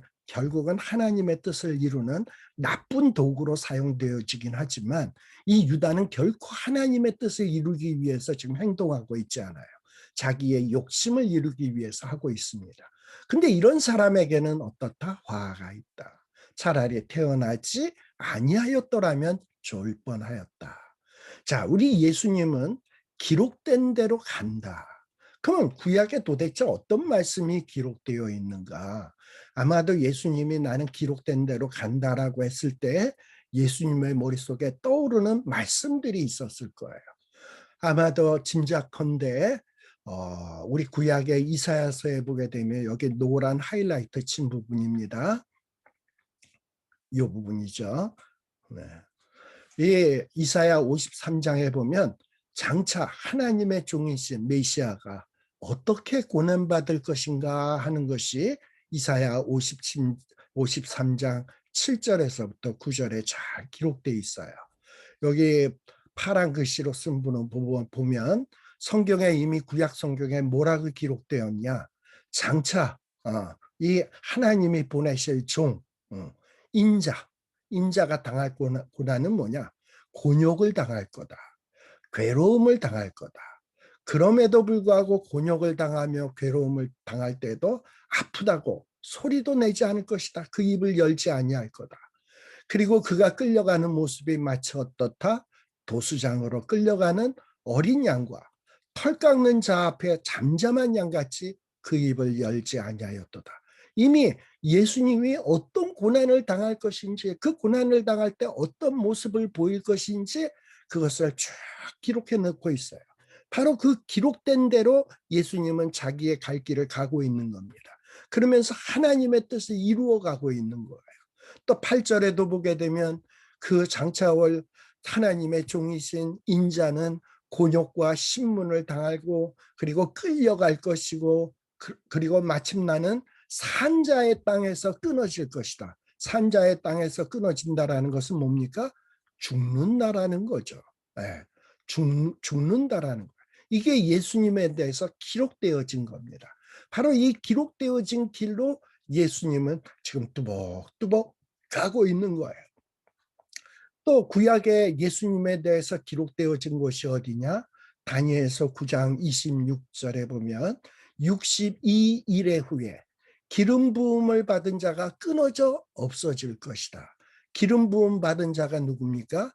하나님의 뜻을 이루는 나쁜 도구로 사용되어지긴 하지만, 이 유다는 결코 하나님의 뜻을 이루기 위해서 지금 행동하고 있지 않아요. 자기의 욕심을 이루기 위해서 하고 있습니다. 근데 이런 사람에게는 어떻다? 화가 있다. 차라리 태어나지 아니하였더라면 좋을 뻔하였다. 자, 우리 예수님은 기록된 대로 간다. 그럼 구약에 도대체 어떤 말씀이 기록되어 있는가? 아마도 예수님이 나는 기록된 대로 간다라고 했을 때 예수님의 머릿속에 떠오르는 말씀들이 있었을 거예요. 아마도 짐작컨대 우리 구약의 이사야서에 보게 되면 여기 노란 하이라이트 친 부분입니다. 이 부분이죠. 네. 이 이사야 53장에 보면 장차 하나님의 종이신 메시아가 어떻게 고난받을 것인가 하는 것이 이사야 53장 7절에서부터 9절에 잘 기록되어 있어요. 여기 파란 글씨로 쓴 부분 보면 성경에 이미 구약 성경에 뭐라고 기록되었냐? 장차 이 하나님이 보내실 종, 인자가 당할 고난은 뭐냐? 곤욕을 당할 거다. 괴로움을 당할 거다. 그럼에도 불구하고 곤욕을 당하며 괴로움을 당할 때도 아프다고 소리도 내지 않을 것이다. 그 입을 열지 아니할 거다. 그리고 그가 끌려가는 모습이 마치 어떻다? 도수장으로 끌려가는 어린 양과 털 깎는 자 앞에 잠잠한 양같이 그 입을 열지 아니하였도다. 이미 예수님이 어떤 고난을 당할 것인지, 그 고난을 당할 때 어떤 모습을 보일 것인지 그것을 쭉 기록해 놓고 있어요. 바로 그 기록된 대로 예수님은 자기의 갈 길을 가고 있는 겁니다. 그러면서 하나님의 뜻을 이루어가고 있는 거예요. 또 8절에도 보게 되면 그 장차올 하나님의 종이신 인자는 곤욕과 신문을 당하고 그리고 끌려갈 것이고 그리고 마침 나는 산자의 땅에서 끊어질 것이다. 산자의 땅에서 끊어진다라는 것은 뭡니까? 죽는다라는 거죠. 네. 죽는다라는 거예요. 이게 예수님에 대해서 기록되어진 겁니다. 바로 이 기록되어진 길로 예수님은 지금 뚜벅뚜벅 가고 있는 거예요. 또 구약에 예수님에 대해서 기록되어진 곳이 어디냐? 다니엘서 9장 26절에 보면 62일의 후에 기름 부음을 받은 자가 끊어져 없어질 것이다. 기름 부음 받은 자가 누굽니까?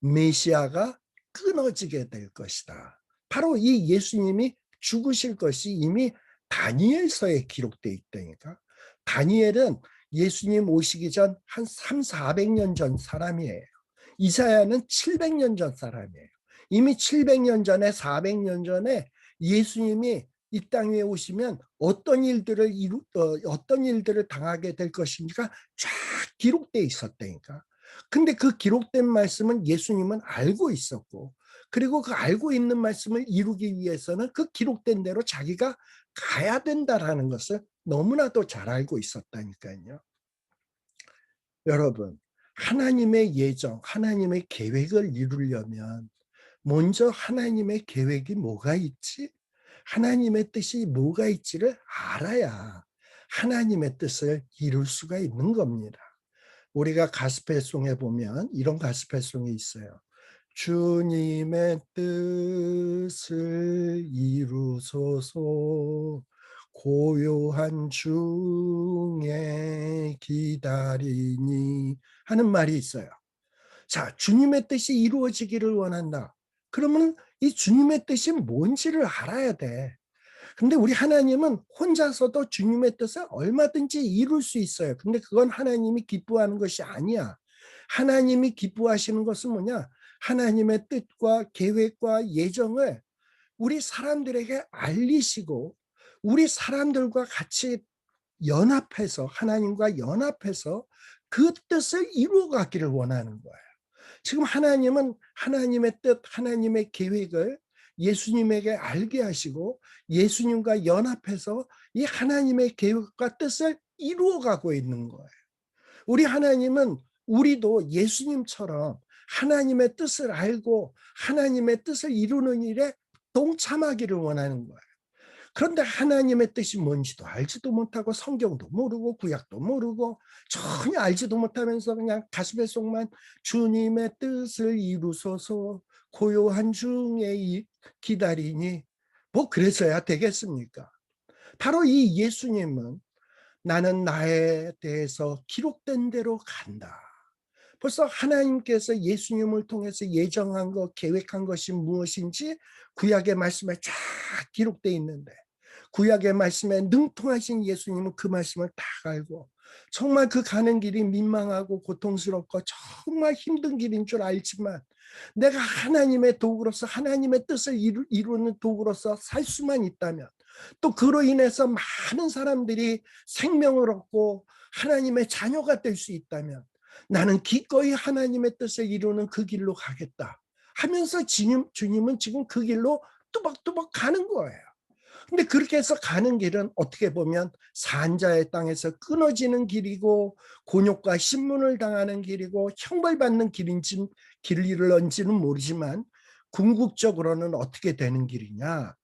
메시아가 끊어지게 될 것이다. 바로 이 예수님이 죽으실 것이 이미 다니엘서에 기록되어 있다니까. 다니엘은 예수님 오시기 전 한 300~400년 전 사람이에요. 이사야는 700년 전 사람이에요. 이미 700년 전에 400년 전에 예수님이 이 땅에 오시면 어떤 일들을 당하게 될 것인지가 쫙 기록되어 있었다니까. 근데 그 기록된 말씀은 예수님은 알고 있었고, 그리고 그 알고 있는 말씀을 이루기 위해서는 그 기록된 대로 자기가 가야 된다라는 것을 너무나도 잘 알고 있었다니까요. 여러분, 하나님의 예정, 하나님의 계획을 이루려면 먼저 하나님의 계획이 뭐가 있지? 하나님의 뜻이 뭐가 있지를 알아야 하나님의 뜻을 이룰 수가 있는 겁니다. 우리가 가스펠송에 보면 이런 가스펠송이 있어요. 주님의 뜻을 이루소서, 고요한 중에 기다리니 하는 말이 있어요. 자, 주님의 뜻이 이루어지기를 원한다. 그러면 이 주님의 뜻이 뭔지를 알아야 돼. 근데 우리 하나님은 혼자서도 주님의 뜻을 얼마든지 이룰 수 있어요. 근데 그건 하나님이 기뻐하는 것이 아니야. 하나님이 기뻐하시는 것은 뭐냐? 하나님의 뜻과 계획과 예정을 우리 사람들에게 알리시고, 우리 사람들과 같이 연합해서, 하나님과 연합해서 그 뜻을 이루어 가기를 원하는 거예요. 지금 하나님은 하나님의 뜻, 하나님의 계획을 예수님에게 알게 하시고 예수님과 연합해서 이 하나님의 계획과 뜻을 이루어가고 있는 거예요. 우리 하나님은 우리도 예수님처럼 하나님의 뜻을 알고 하나님의 뜻을 이루는 일에 동참하기를 원하는 거예요. 그런데 하나님의 뜻이 뭔지도 알지도 못하고 성경도 모르고 구약도 모르고 전혀 알지도 못하면서 그냥 가슴에 속만 주님의 뜻을 이루소서 고요한 중에 기다리니 뭐 그래서야 되겠습니까? 바로 이 예수님은 나는 나에 대해서 기록된 대로 간다. 벌써 하나님께서 예수님을 통해서 예정한 것, 계획한 것이 무엇인지 구약의 말씀에 쫙 기록되어 있는데 구약의 말씀에 능통하신 예수님은 그 말씀을 다 알고 정말 그 가는 길이 민망하고 고통스럽고 정말 힘든 길인 줄 알지만 내가 하나님의 도구로서 하나님의 뜻을 이루는 도구로서 살 수만 있다면 또 그로 인해서 많은 사람들이 생명을 얻고 하나님의 자녀가 될 수 있다면 나는 기꺼이 하나님의 뜻을 이루는 그 길로 가겠다 하면서 주님은 지금 그 길로 뚜벅뚜벅 가는 거예요. 근데 그렇게 해서 가는 길은 어떻게 보면 산자의 땅에서 끊어지는 길이고 곤욕과 신문을 당하는 길이고 형벌받는 길일런지는 모르지만 궁극적으로는 어떻게 되는 길이냐.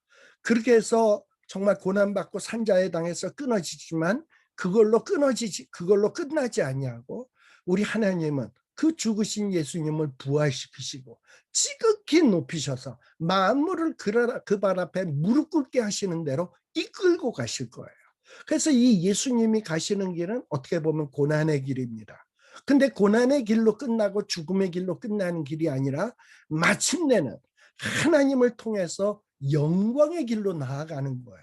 그렇게 해서 정말 고난받고 산자의 땅에서 끊어지지만 그걸로 끝나지 아니하고 우리 하나님은 그 죽으신 예수님을 부활시키시고 지극히 높이셔서 만물을 그 발 앞에 무릎 꿇게 하시는 대로 이끌고 가실 거예요. 그래서 이 예수님이 가시는 길은 어떻게 보면 고난의 길입니다. 근데 고난의 길로 끝나고 죽음의 길로 끝나는 길이 아니라 마침내는 하나님을 통해서 영광의 길로 나아가는 거예요.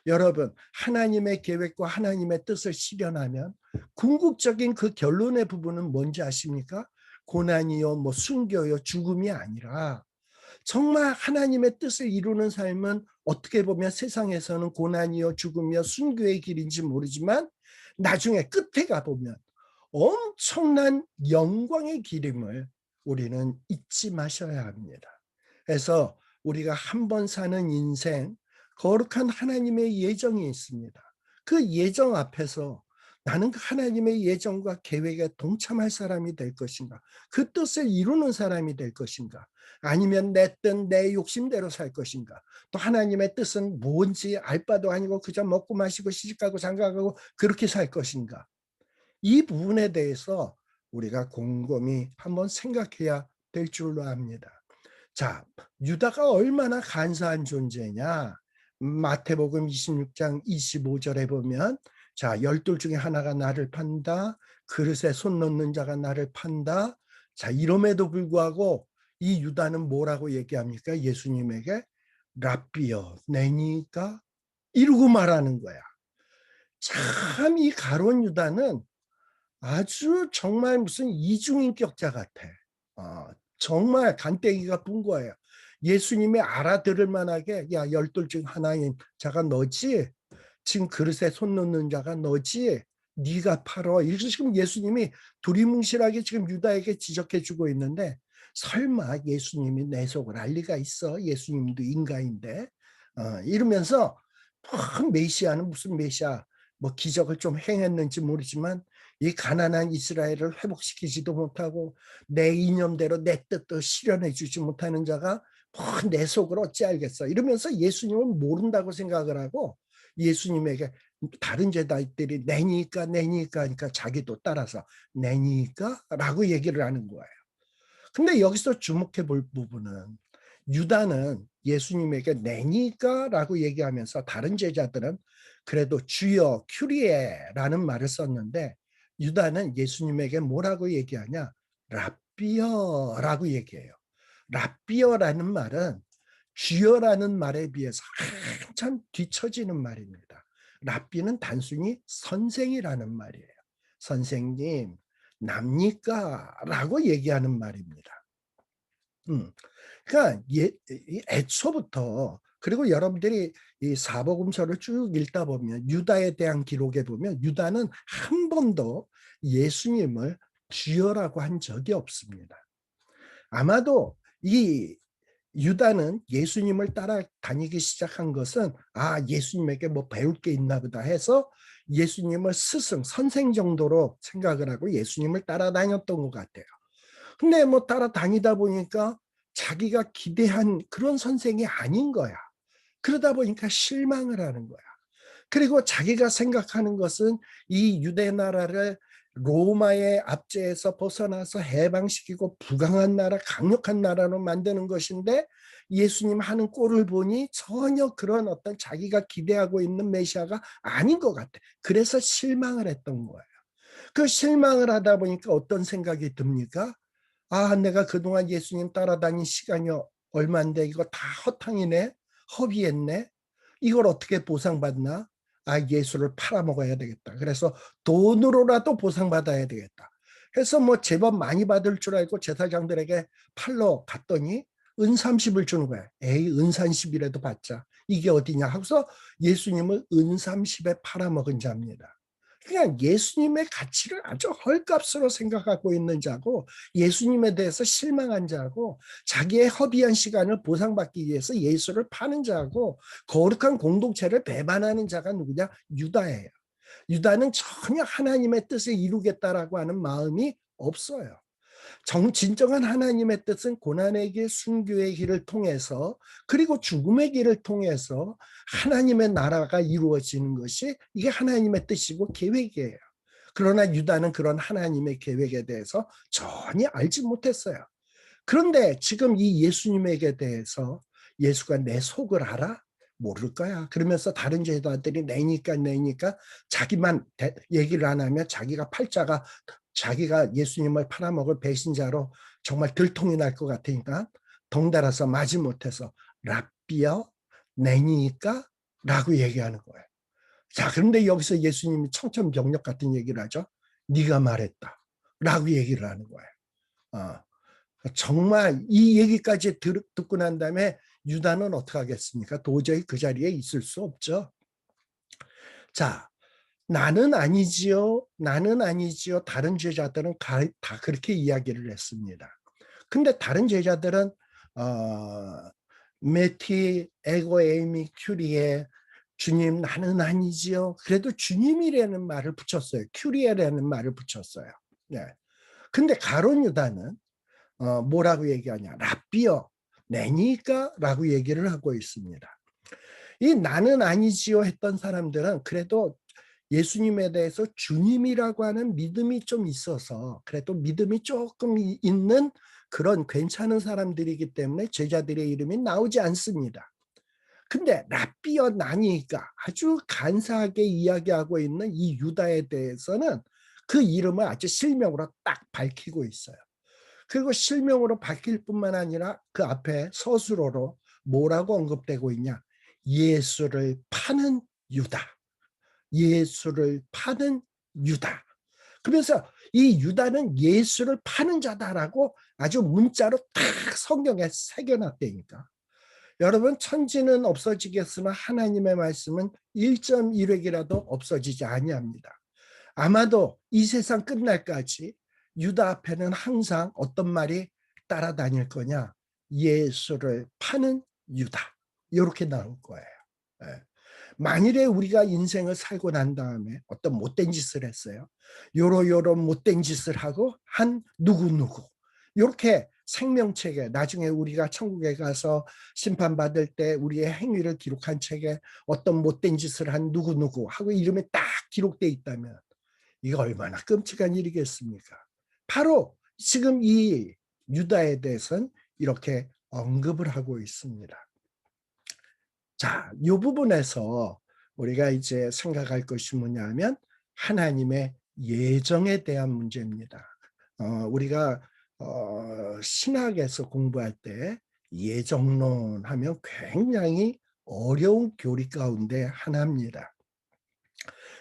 여러분, 하나님의 계획과 하나님의 뜻을 실현하면 궁극적인 그 결론의 부분은 뭔지 아십니까? 고난이요, 뭐 순교요, 죽음이 아니라 정말 하나님의 뜻을 이루는 삶은 어떻게 보면 세상에서는 고난이요, 죽음이요, 순교의 길인지 모르지만 나중에 끝에 가보면 엄청난 영광의 길임을 우리는 잊지 마셔야 합니다. 그래서 우리가 한 번 사는 인생, 거룩한 하나님의 예정이 있습니다. 그 예정 앞에서 나는 그 하나님의 예정과 계획에 동참할 사람이 될 것인가? 그 뜻을 이루는 사람이 될 것인가? 아니면 내 뜻, 내 욕심대로 살 것인가? 또 하나님의 뜻은 뭔지 알 바도 아니고 그저 먹고 마시고 시집가고 장가가고 그렇게 살 것인가? 이 부분에 대해서 우리가 곰곰이 한번 생각해야 될 줄로 압니다. 자, 유다가 얼마나 간사한 존재냐? 마태복음 26장 25절에 보면 자, 12 중에 하나가 나를 판다. 그릇에 손 넣는 자가 나를 판다. 자, 이럼에도 불구하고 이 유다는 뭐라고 얘기합니까? 예수님에게 랍비여 내니까 이러고 말하는 거야. 참 이 가룟 유다는 아주 정말 무슨 이중인격자 같아. 정말 간땡이가 분 거예요. 예수님이 알아들을 만하게 야 12 중 하나인 자가 너지? 지금 그릇에 손 놓는 자가 너지? 네가 팔어. 이렇게 지금 예수님이 두리뭉실하게 지금 유다에게 지적해 주고 있는데, 설마 예수님이 내 속을 알 리가 있어? 예수님도 인간인데. 이러면서 메시아는 무슨 메시아, 뭐 기적을 좀 행했는지 모르지만 이 가난한 이스라엘을 회복시키지도 못하고 내 이념대로 내 뜻도 실현해 주지 못하는 자가 내 속을 어찌 알겠어? 이러면서 예수님은 모른다고 생각을 하고, 예수님에게 다른 제자들이 내니까 하니까 자기도 따라서 내니까 라고 얘기를 하는 거예요. 근데 여기서 주목해 볼 부분은, 유다는 예수님에게 내니까 라고 얘기하면서 다른 제자들은 그래도 주여 큐리에라는 말을 썼는데, 유다는 예수님에게 뭐라고 얘기하냐? 랍비어라고 얘기해요. 랍비어라는 말은 주여라는 말에 비해서 한참 뒤처지는 말입니다. 랍비는 단순히 선생이라는 말이에요. 선생님, 납니까? 라고 얘기하는 말입니다. 그러니까 애초부터, 그리고 여러분들이 이 사복음서를 쭉 읽다 보면 유다에 대한 기록에 보면 유다는 한 번도 예수님을 주여라고 한 적이 없습니다. 아마도 이 유다는 예수님을 따라다니기 시작한 것은 예수님에게 뭐 배울 게 있나 보다 해서 예수님을 스승, 선생 정도로 생각을 하고 예수님을 따라다녔던 것 같아요. 근데 뭐 따라다니다 보니까 자기가 기대한 그런 선생이 아닌 거야. 그러다 보니까 실망을 하는 거야. 그리고 자기가 생각하는 것은 이 유대 나라를 로마의 압제에서 벗어나서 해방시키고 부강한 나라, 강력한 나라로 만드는 것인데, 예수님 하는 꼴을 보니 전혀 그런 어떤 자기가 기대하고 있는 메시아가 아닌 것 같아. 그래서 실망을 했던 거예요. 그 실망을 하다 보니까 어떤 생각이 듭니까? 내가 그동안 예수님 따라다닌 시간이 얼마인데 이거 다 허탕이네, 허비했네, 이걸 어떻게 보상받나? 예수를 팔아먹어야 되겠다. 그래서 돈으로라도 보상받아야 되겠다. 해서 뭐 제법 많이 받을 줄 알고 제사장들에게 팔러 갔더니 은 30을 주는 거야. 에이, 은 30이라도 받자. 이게 어디냐 하고서 예수님을 은 30에 팔아먹은 자입니다. 그냥 예수님의 가치를 아주 헐값으로 생각하고 있는 자고, 예수님에 대해서 실망한 자고, 자기의 허비한 시간을 보상받기 위해서 예수를 파는 자고, 거룩한 공동체를 배반하는 자가 누구냐? 유다예요. 유다는 전혀 하나님의 뜻을 이루겠다라고 하는 마음이 없어요. 진정한 하나님의 뜻은 고난의 길, 순교의 길을 통해서, 그리고 죽음의 길을 통해서 하나님의 나라가 이루어지는 것이, 이게 하나님의 뜻이고 계획이에요. 그러나 유다는 그런 하나님의 계획에 대해서 전혀 알지 못했어요. 그런데 지금 이 예수님에게 대해서, 예수가 내 속을 알아? 모를 거야. 그러면서 다른 제자들이 내니까 자기만 얘기를 안 하면 자기가 팔자가, 자기가 예수님을 팔아먹을 배신자로 정말 들통이 날 것 같으니까 덩달아서 마지못해서 랍비여 내니까 라고 얘기하는 거예요. 자, 그런데 여기서 예수님이 청천벽력 같은 얘기를 하죠. 네가 말했다 라고 얘기를 하는 거예요. 정말 이 얘기까지 듣고 난 다음에 유다는 어떻게 하겠습니까? 도저히 그 자리에 있을 수 없죠. 자, 나는 아니지요. 나는 아니지요. 다른 제자들은 다 그렇게 이야기를 했습니다. 근데 다른 제자들은 메티, 에고, 에이미, 큐리에 주님 나는 아니지요. 그래도 주님이라는 말을 붙였어요. 큐리에라는 말을 붙였어요. 네. 근데 가룟 유다는 뭐라고 얘기하냐? 랍비여 내니까 라고 얘기를 하고 있습니다. 이 나는 아니지요 했던 사람들은 그래도 예수님에 대해서 주님이라고 하는 믿음이 좀 있어서, 그래도 믿음이 조금 있는 그런 괜찮은 사람들이기 때문에 제자들의 이름이 나오지 않습니다. 근데 랍비여 나니까 아주 간사하게 이야기하고 있는 이 유다에 대해서는 그 이름을 아주 실명으로 딱 밝히고 있어요. 그리고 실명으로 밝힐 뿐만 아니라 그 앞에 서술어로 뭐라고 언급되고 있냐? 예수를 파는 유다. 예수를 파는 유다. 그래서 이 유다는 예수를 파는 자다라고 아주 문자로 딱 성경에 새겨놨다니까. 여러분, 천지는 없어지겠으나 하나님의 말씀은 1.1획이라도 없어지지 아니합니다. 아마도 이 세상 끝날까지 유다 앞에는 항상 어떤 말이 따라다닐 거냐? 예수를 파는 유다. 이렇게 나올 거예요. 예. 만일에 우리가 인생을 살고 난 다음에 어떤 못된 짓을 했어요. 요런 못된 짓을 하고 한 누구누구. 이렇게 생명책에 나중에 우리가 천국에 가서 심판받을 때 우리의 행위를 기록한 책에 어떤 못된 짓을 한 누구누구 하고 이름이 딱 기록돼 있다면 이거 얼마나 끔찍한 일이겠습니까? 바로 지금 이 유다에 대해서는 이렇게 언급을 하고 있습니다. 자, 이 부분에서 우리가 이제 생각할 것이 뭐냐면 하나님의 예정에 대한 문제입니다. 우리가 신학에서 공부할 때 예정론 하면 굉장히 어려운 교리 가운데 하나입니다.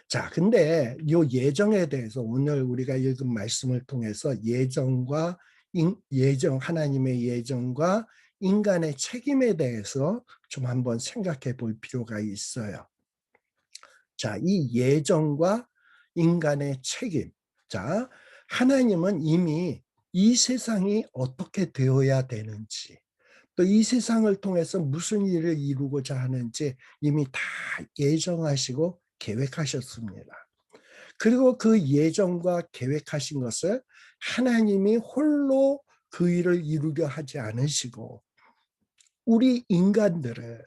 자, 근데 이 예정에 대해서 오늘 우리가 읽은 말씀을 통해서 하나님의 예정과 인간의 책임에 대해서 좀 한번 생각해 볼 필요가 있어요. 자, 이 예정과 인간의 책임. 자, 하나님은 이미 이 세상이 어떻게 되어야 되는지, 또 이 세상을 통해서 무슨 일을 이루고자 하는지 이미 다 예정하시고 계획하셨습니다. 그리고 그 예정과 계획하신 것을 하나님이 홀로 그 일을 이루려 하지 않으시고 우리 인간들을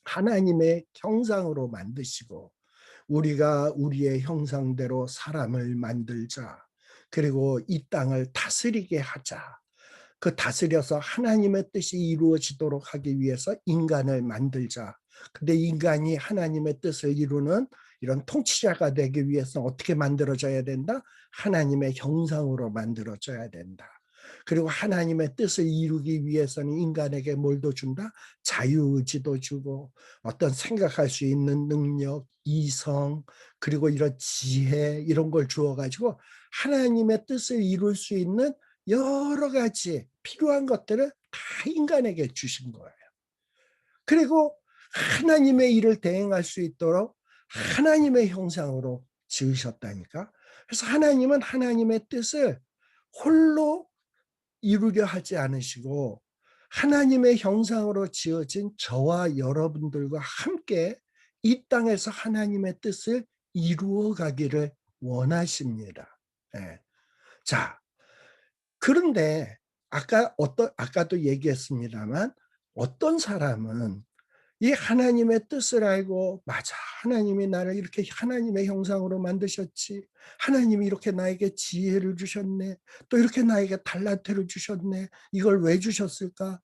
하나님의 형상으로 만드시고 우리가 우리의 형상대로 사람을 만들자. 그리고 이 땅을 다스리게 하자. 그 다스려서 하나님의 뜻이 이루어지도록 하기 위해서 인간을 만들자. 근데 인간이 하나님의 뜻을 이루는 이런 통치자가 되기 위해서 어떻게 만들어져야 된다? 하나님의 형상으로 만들어져야 된다. 그리고 하나님의 뜻을 이루기 위해서는 인간에게 뭘 더 준다? 자유의지도 주고 어떤 생각할 수 있는 능력, 이성, 그리고 이런 지혜 이런 걸 주어가지고 하나님의 뜻을 이룰 수 있는 여러 가지 필요한 것들을 다 인간에게 주신 거예요. 그리고 하나님의 일을 대행할 수 있도록 하나님의 형상으로 지으셨다니까. 그래서 하나님은 하나님의 뜻을 홀로 이루려 하지 않으시고 하나님의 형상으로 지어진 저와 여러분들과 함께 이 땅에서 하나님의 뜻을 이루어 가기를 원하십니다. 네. 자, 그런데 아까도 얘기했습니다만 어떤 사람은 이 하나님의 뜻을 알고 맞아 하나님이 나를 이렇게 하나님의 형상으로 만드셨지 하나님이 이렇게 나에게 지혜를 주셨네 또 이렇게 나에게 달란트를 주셨네 이걸 왜 주셨을까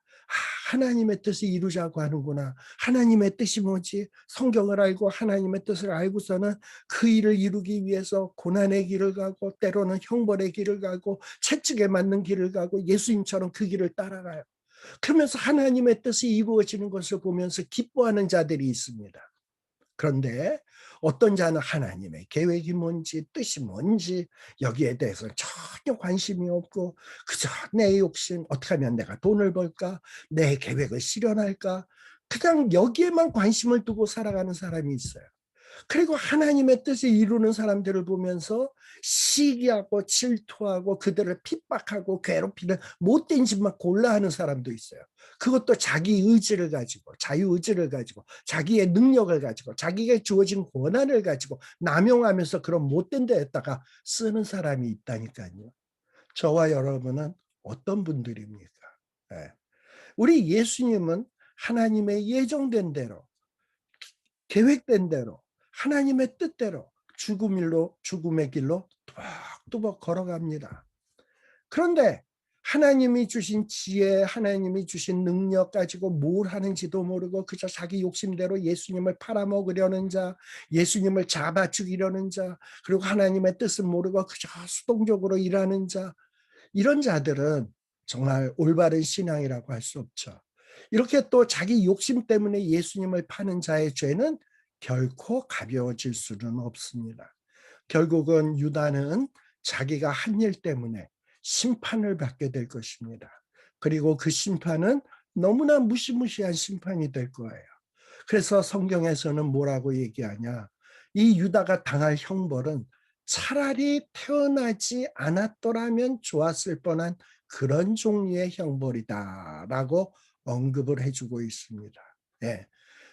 하나님의 뜻을 이루자고 하는구나 하나님의 뜻이 뭐지 성경을 알고 하나님의 뜻을 알고서는 그 일을 이루기 위해서 고난의 길을 가고 때로는 형벌의 길을 가고 채찍에 맞는 길을 가고 예수님처럼 그 길을 따라가요. 그러면서 하나님의 뜻이 이루어지는 것을 보면서 기뻐하는 자들이 있습니다. 그런데 어떤 자는 하나님의 계획이 뭔지 뜻이 뭔지 여기에 대해서 전혀 관심이 없고 그저 내 욕심 어떻게 하면 내가 돈을 벌까 내 계획을 실현할까 그냥 여기에만 관심을 두고 살아가는 사람이 있어요. 그리고 하나님의 뜻을 이루는 사람들을 보면서 시기하고 질투하고 그들을 핍박하고 괴롭히는 못된 짓만 골라 하는 사람도 있어요. 그것도 자기 의지를 가지고 자유의지를 가지고 자기의 능력을 가지고 자기에게 주어진 권한을 가지고 남용하면서 그런 못된 데에다가 쓰는 사람이 있다니까요. 저와 여러분은 어떤 분들입니까? 네. 우리 예수님은 하나님의 예정된 대로 계획된 대로 하나님의 뜻대로 죽음의 길로 뚜벅뚜벅 걸어갑니다. 그런데 하나님이 주신 지혜, 하나님이 주신 능력 가지고 뭘 하는지도 모르고 그저 자기 욕심대로 예수님을 팔아먹으려는 자, 예수님을 잡아 죽이려는 자, 그리고 하나님의 뜻을 모르고 그저 수동적으로 일하는 자, 이런 자들은 정말 올바른 신앙이라고 할 수 없죠. 이렇게 또 자기 욕심 때문에 예수님을 파는 자의 죄는 결코 가벼워질 수는 없습니다. 결국은 유다는 자기가 한 일 때문에 심판을 받게 될 것입니다. 그리고 그 심판은 너무나 무시무시한 심판이 될 거예요. 그래서 성경에서는 뭐라고 얘기하냐? 이 유다가 당할 형벌은 차라리 태어나지 않았더라면 좋았을 뻔한 그런 종류의 형벌이다라고 언급을 해주고 있습니다. 예.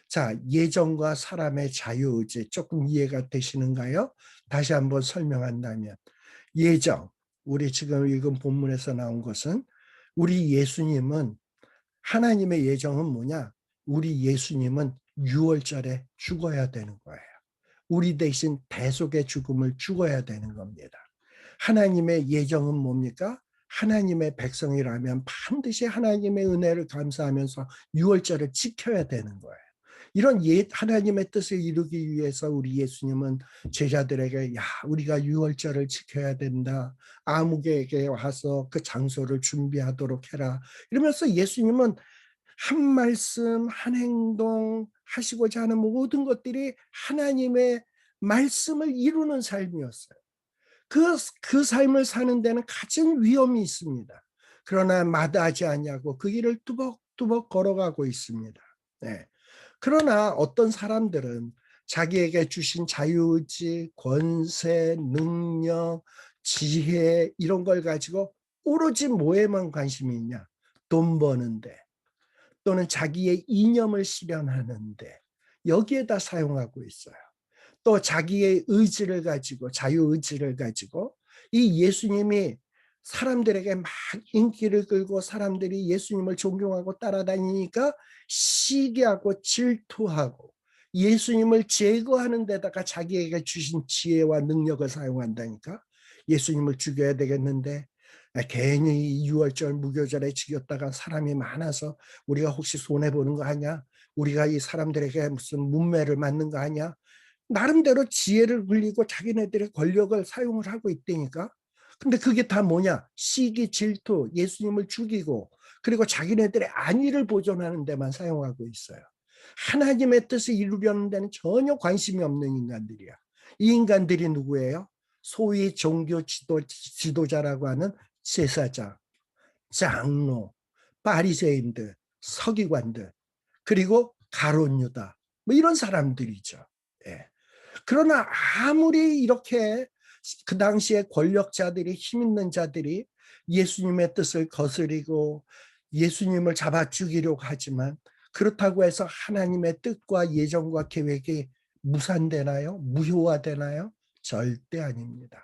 자, 예정과 사람의 자유의지 조금 이해가 되시는가요? 다시 한번 설명한다면 예정, 우리 지금 읽은 본문에서 나온 것은 우리 예수님은 하나님의 예정은 뭐냐? 우리 예수님은 유월절에 죽어야 되는 거예요. 우리 대신 대속의 죽음을 죽어야 되는 겁니다. 하나님의 예정은 뭡니까? 하나님의 백성이라면 반드시 하나님의 은혜를 감사하면서 유월절을 지켜야 되는 거예요. 이런 하나님의 뜻을 이루기 위해서 우리 예수님은 제자들에게 야 우리가 유월절을 지켜야 된다. 아무개에게 와서 그 장소를 준비하도록 해라. 이러면서 예수님은 한 말씀, 한 행동, 하시고자 하는 모든 것들이 하나님의 말씀을 이루는 삶이었어요. 그 삶을 사는 데는 가진 위험이 있습니다. 그러나 마다하지 않냐고 그 길을 뚜벅뚜벅 걸어가고 있습니다. 네. 그러나 어떤 사람들은 자기에게 주신 자유의지, 권세, 능력, 지혜 이런 걸 가지고 오로지 뭐에만 관심이 있냐? 돈 버는데 또는 자기의 이념을 실현하는데 여기에다 사용하고 있어요. 또 자기의 의지를 가지고 자유의지를 가지고 이 예수님이 사람들에게 막 인기를 끌고 사람들이 예수님을 존경하고 따라다니니까 시기하고 질투하고 예수님을 제거하는 데다가 자기에게 주신 지혜와 능력을 사용한다니까. 예수님을 죽여야 되겠는데 괜히 6월절 무교절에 죽였다가 사람이 많아서 우리가 혹시 손해보는 거 아니야? 우리가 이 사람들에게 무슨 문매를 맞는 거 아니야? 나름대로 지혜를 굴리고 자기네들의 권력을 사용을 하고 있다니까. 근데 그게 다 뭐냐? 시기, 질투, 예수님을 죽이고 그리고 자기네들의 안위를 보존하는 데만 사용하고 있어요. 하나님의 뜻을 이루려는 데는 전혀 관심이 없는 인간들이야. 이 인간들이 누구예요? 소위 종교 지도자라고 하는 제사장, 장로, 바리새인들, 서기관들, 그리고 가룟 유다 뭐 이런 사람들이죠. 예. 그러나 아무리 이렇게 그 당시에 권력자들이 힘 있는 자들이 예수님의 뜻을 거스리고 예수님을 잡아 죽이려고 하지만 그렇다고 해서 하나님의 뜻과 예정과 계획이 무산되나요? 무효화되나요? 절대 아닙니다.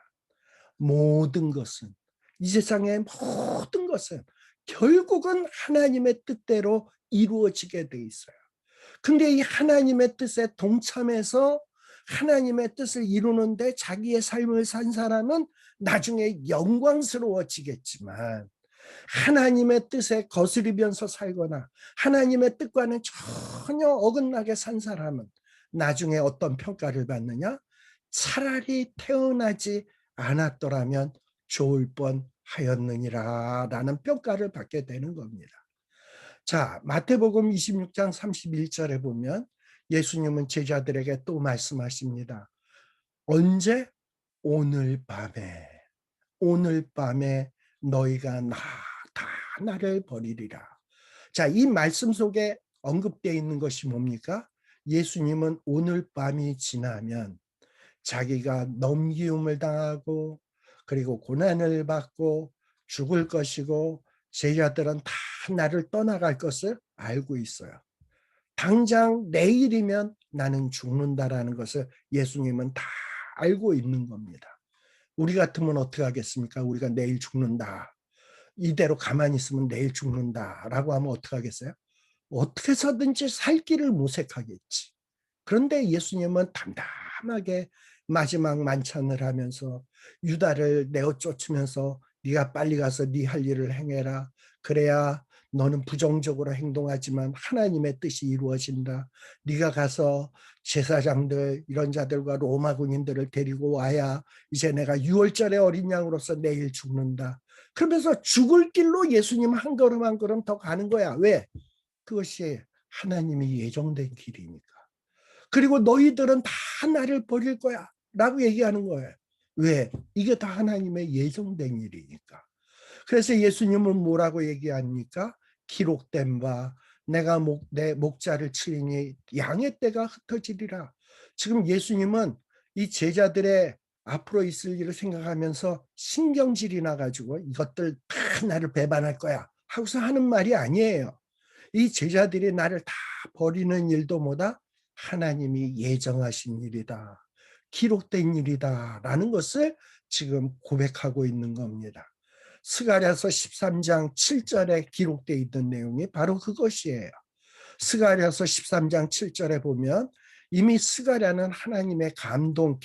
모든 것은 이 세상의 모든 것은 결국은 하나님의 뜻대로 이루어지게 돼 있어요. 근데 이 하나님의 뜻에 동참해서 하나님의 뜻을 이루는데 자기의 삶을 산 사람은 나중에 영광스러워지겠지만 하나님의 뜻에 거스리면서 살거나 하나님의 뜻과는 전혀 어긋나게 산 사람은 나중에 어떤 평가를 받느냐? 차라리 태어나지 않았더라면 좋을 뻔하였느니라 라는 평가를 받게 되는 겁니다. 자, 마태복음 26장 31절에 보면 예수님은 제자들에게 또 말씀하십니다. 언제? 오늘 밤에 너희가 다 나를 버리리라. 자, 이 말씀 속에 언급되어 있는 것이 뭡니까? 예수님은 오늘 밤이 지나면 자기가 넘기움을 당하고 그리고 고난을 받고 죽을 것이고 제자들은 다 나를 떠나갈 것을 알고 있어요. 당장 내일이면 나는 죽는다라는 것을 예수님은 다 알고 있는 겁니다. 우리 같으면 어떻게 하겠습니까? 우리가 내일 죽는다. 이대로 가만히 있으면 내일 죽는다라고 하면 어떻게 하겠어요? 어떻게 해서든지 살 길을 모색하겠지. 그런데 예수님은 담담하게 마지막 만찬을 하면서 유다를 내어 쫓으면서 네가 빨리 가서 네 할 일을 행해라. 그래야 너는 부정적으로 행동하지만 하나님의 뜻이 이루어진다. 네가 가서 제사장들 이런 자들과 로마 군인들을 데리고 와야 이제 내가 유월절의 어린 양으로서 내일 죽는다. 그러면서 죽을 길로 예수님 한 걸음 한 걸음 더 가는 거야. 왜? 그것이 하나님이 예정된 길이니까. 그리고 너희들은 다 나를 버릴 거야 라고 얘기하는 거예요. 왜? 이게 다 하나님의 예정된 일이니까. 그래서 예수님은 뭐라고 얘기합니까? 기록된 바 내가 내 목자를 치리니 양의 떼가 흩어지리라. 지금 예수님은 이 제자들의 앞으로 있을 일을 생각하면서 신경질이 나가지고 이것들 다 나를 배반할 거야 하고서 하는 말이 아니에요. 이 제자들이 나를 다 버리는 일도 뭐다? 하나님이 예정하신 일이다. 기록된 일이다. 라는 것을 지금 고백하고 있는 겁니다. 스가랴서 13장 7절에 기록되어 있는 내용이 바로 그것이에요. 스가랴서 13장 7절에 보면 이미 스가랴는 하나님의 감동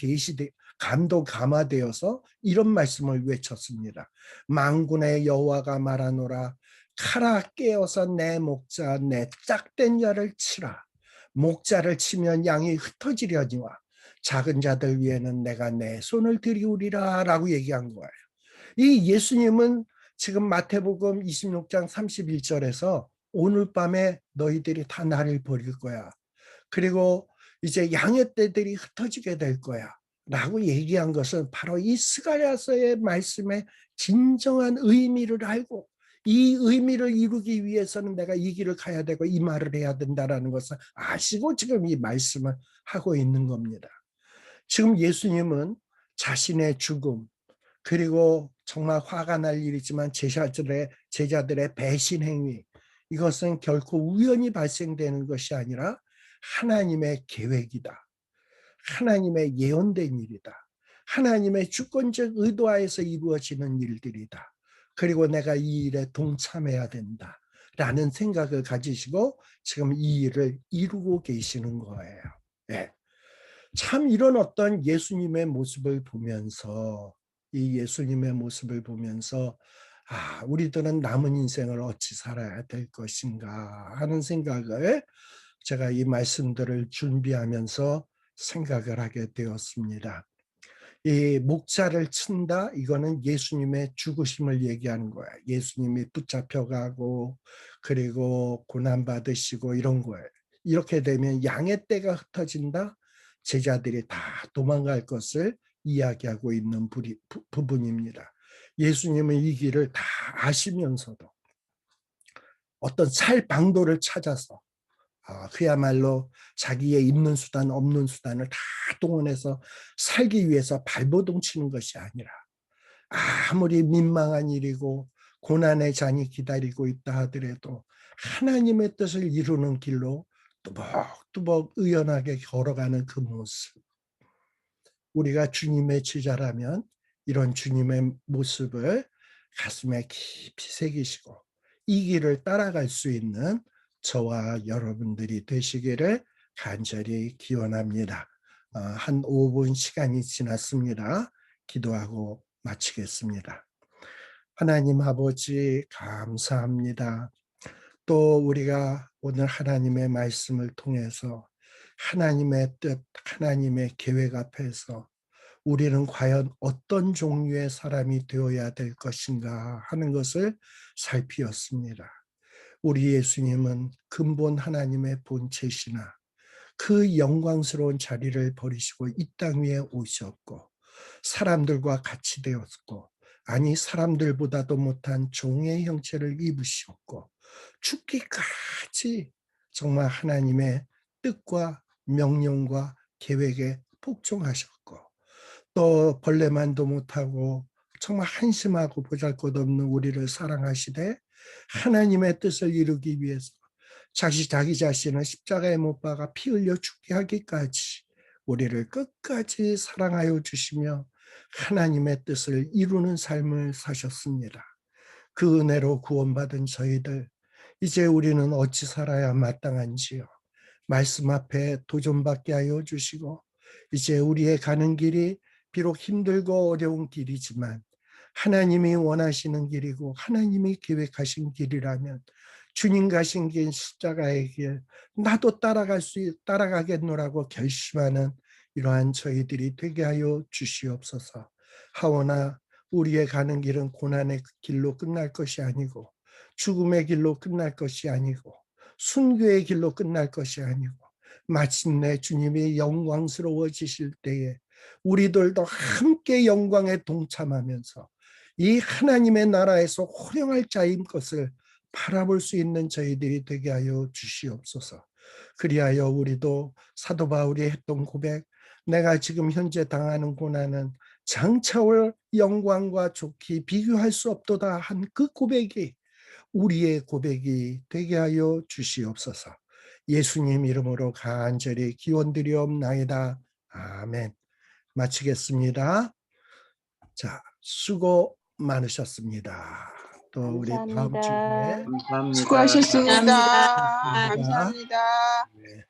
감화되어서 이런 말씀을 외쳤습니다. 만군의 여호와가 말하노라 칼아 깨어서 내 목자 내 짝된 자를 치라. 목자를 치면 양이 흩어지려니와 작은 자들 위에는 내가 내 손을 들이우리라 라고 얘기한 거예요. 이 예수님은 지금 마태복음 26장 31절에서 오늘 밤에 너희들이 다 나를 버릴 거야. 그리고 이제 양의 떼들이 흩어지게 될 거야. 라고 얘기한 것은 바로 이 스가랴서의 말씀의 진정한 의미를 알고 이 의미를 이루기 위해서는 내가 이 길을 가야 되고 이 말을 해야 된다라는 것을 아시고 지금 이 말씀을 하고 있는 겁니다. 지금 예수님은 자신의 죽음 그리고 정말 화가 날 일이지만 제자들의 배신 행위 이것은 결코 우연히 발생되는 것이 아니라 하나님의 계획이다. 하나님의 예언된 일이다. 하나님의 주권적 의도하에서 이루어지는 일들이다. 그리고 내가 이 일에 동참해야 된다. 라는 생각을 가지시고 지금 이 일을 이루고 계시는 거예요. 네. 참 이런 어떤 예수님의 모습을 보면서 이 예수님의 모습을 보면서 우리들은 남은 인생을 어찌 살아야 될 것인가 하는 생각을 제가 이 말씀들을 준비하면서 생각을 하게 되었습니다. 이 목자를 친다 이거는 예수님의 죽으심을 얘기하는 거야. 예수님이 붙잡혀가고 그리고 고난받으시고 이런 거예요. 이렇게 되면 양의 떼가 흩어진다. 제자들이 다 도망갈 것을 이야기하고 있는 부분입니다. 예수님은 이 길을 다 아시면서도 어떤 살 방도를 찾아서 그야말로 자기의 있는 수단 없는 수단을 다 동원해서 살기 위해서 발버둥 치는 것이 아니라 아무리 민망한 일이고 고난의 잔이 기다리고 있다 하더라도 하나님의 뜻을 이루는 길로 뚜벅뚜벅 의연하게 걸어가는 그 모습. 우리가 주님의 제자라면 이런 주님의 모습을 가슴에 깊이 새기시고 이 길을 따라갈 수 있는 저와 여러분들이 되시기를 간절히 기원합니다. 한 5분 시간이 지났습니다. 기도하고 마치겠습니다. 하나님 아버지 감사합니다. 또 우리가 오늘 하나님의 말씀을 통해서 하나님의 뜻, 하나님의 계획 앞에서 우리는 과연 어떤 종류의 사람이 되어야 될 것인가 하는 것을 살피었습니다. 우리 예수님은 근본 하나님의 본체시나 그 영광스러운 자리를 버리시고 이 땅 위에 오셨고 사람들과 같이 되었고 아니 사람들보다도 못한 종의 형체를 입으셨고 죽기까지 정말 하나님의 뜻과 명령과 계획에 복종하셨고 또 벌레만도 못하고 정말 한심하고 보잘것없는 우리를 사랑하시되 하나님의 뜻을 이루기 위해서 자기 자신을 십자가에 못 박아 피 흘려 죽게 하기까지 우리를 끝까지 사랑하여 주시며 하나님의 뜻을 이루는 삶을 사셨습니다. 그 은혜로 구원받은 저희들 이제 우리는 어찌 살아야 마땅한지요. 말씀 앞에 도전받게 하여 주시고 이제 우리의 가는 길이 비록 힘들고 어려운 길이지만 하나님이 원하시는 길이고 하나님이 계획하신 길이라면 주님 가신 길 십자가의 길 나도 따라가겠노라고 결심하는 이러한 저희들이 되게 하여 주시옵소서. 하오나 우리의 가는 길은 고난의 길로 끝날 것이 아니고 죽음의 길로 끝날 것이 아니고 순교의 길로 끝날 것이 아니고 마침내 주님이 영광스러워지실 때에 우리들도 함께 영광에 동참하면서 이 하나님의 나라에서 호령할 자인 것을 바라볼 수 있는 저희들이 되게 하여 주시옵소서. 그리하여 우리도 사도 바울이 했던 고백, 내가 지금 현재 당하는 고난은 장차올 영광과 좋게 비교할 수 없도다 한 그 고백이 우리의 고백이 되게 하여 주시옵소서. 예수님 이름으로 간절히 기원드리옵나이다. 아멘. 마치겠습니다. 자, 수고 많으셨습니다. 또 우리 다음 주에 감사합니다. 감사합니다. 수고하셨습니다. 감사합니다. 감사합니다. 네.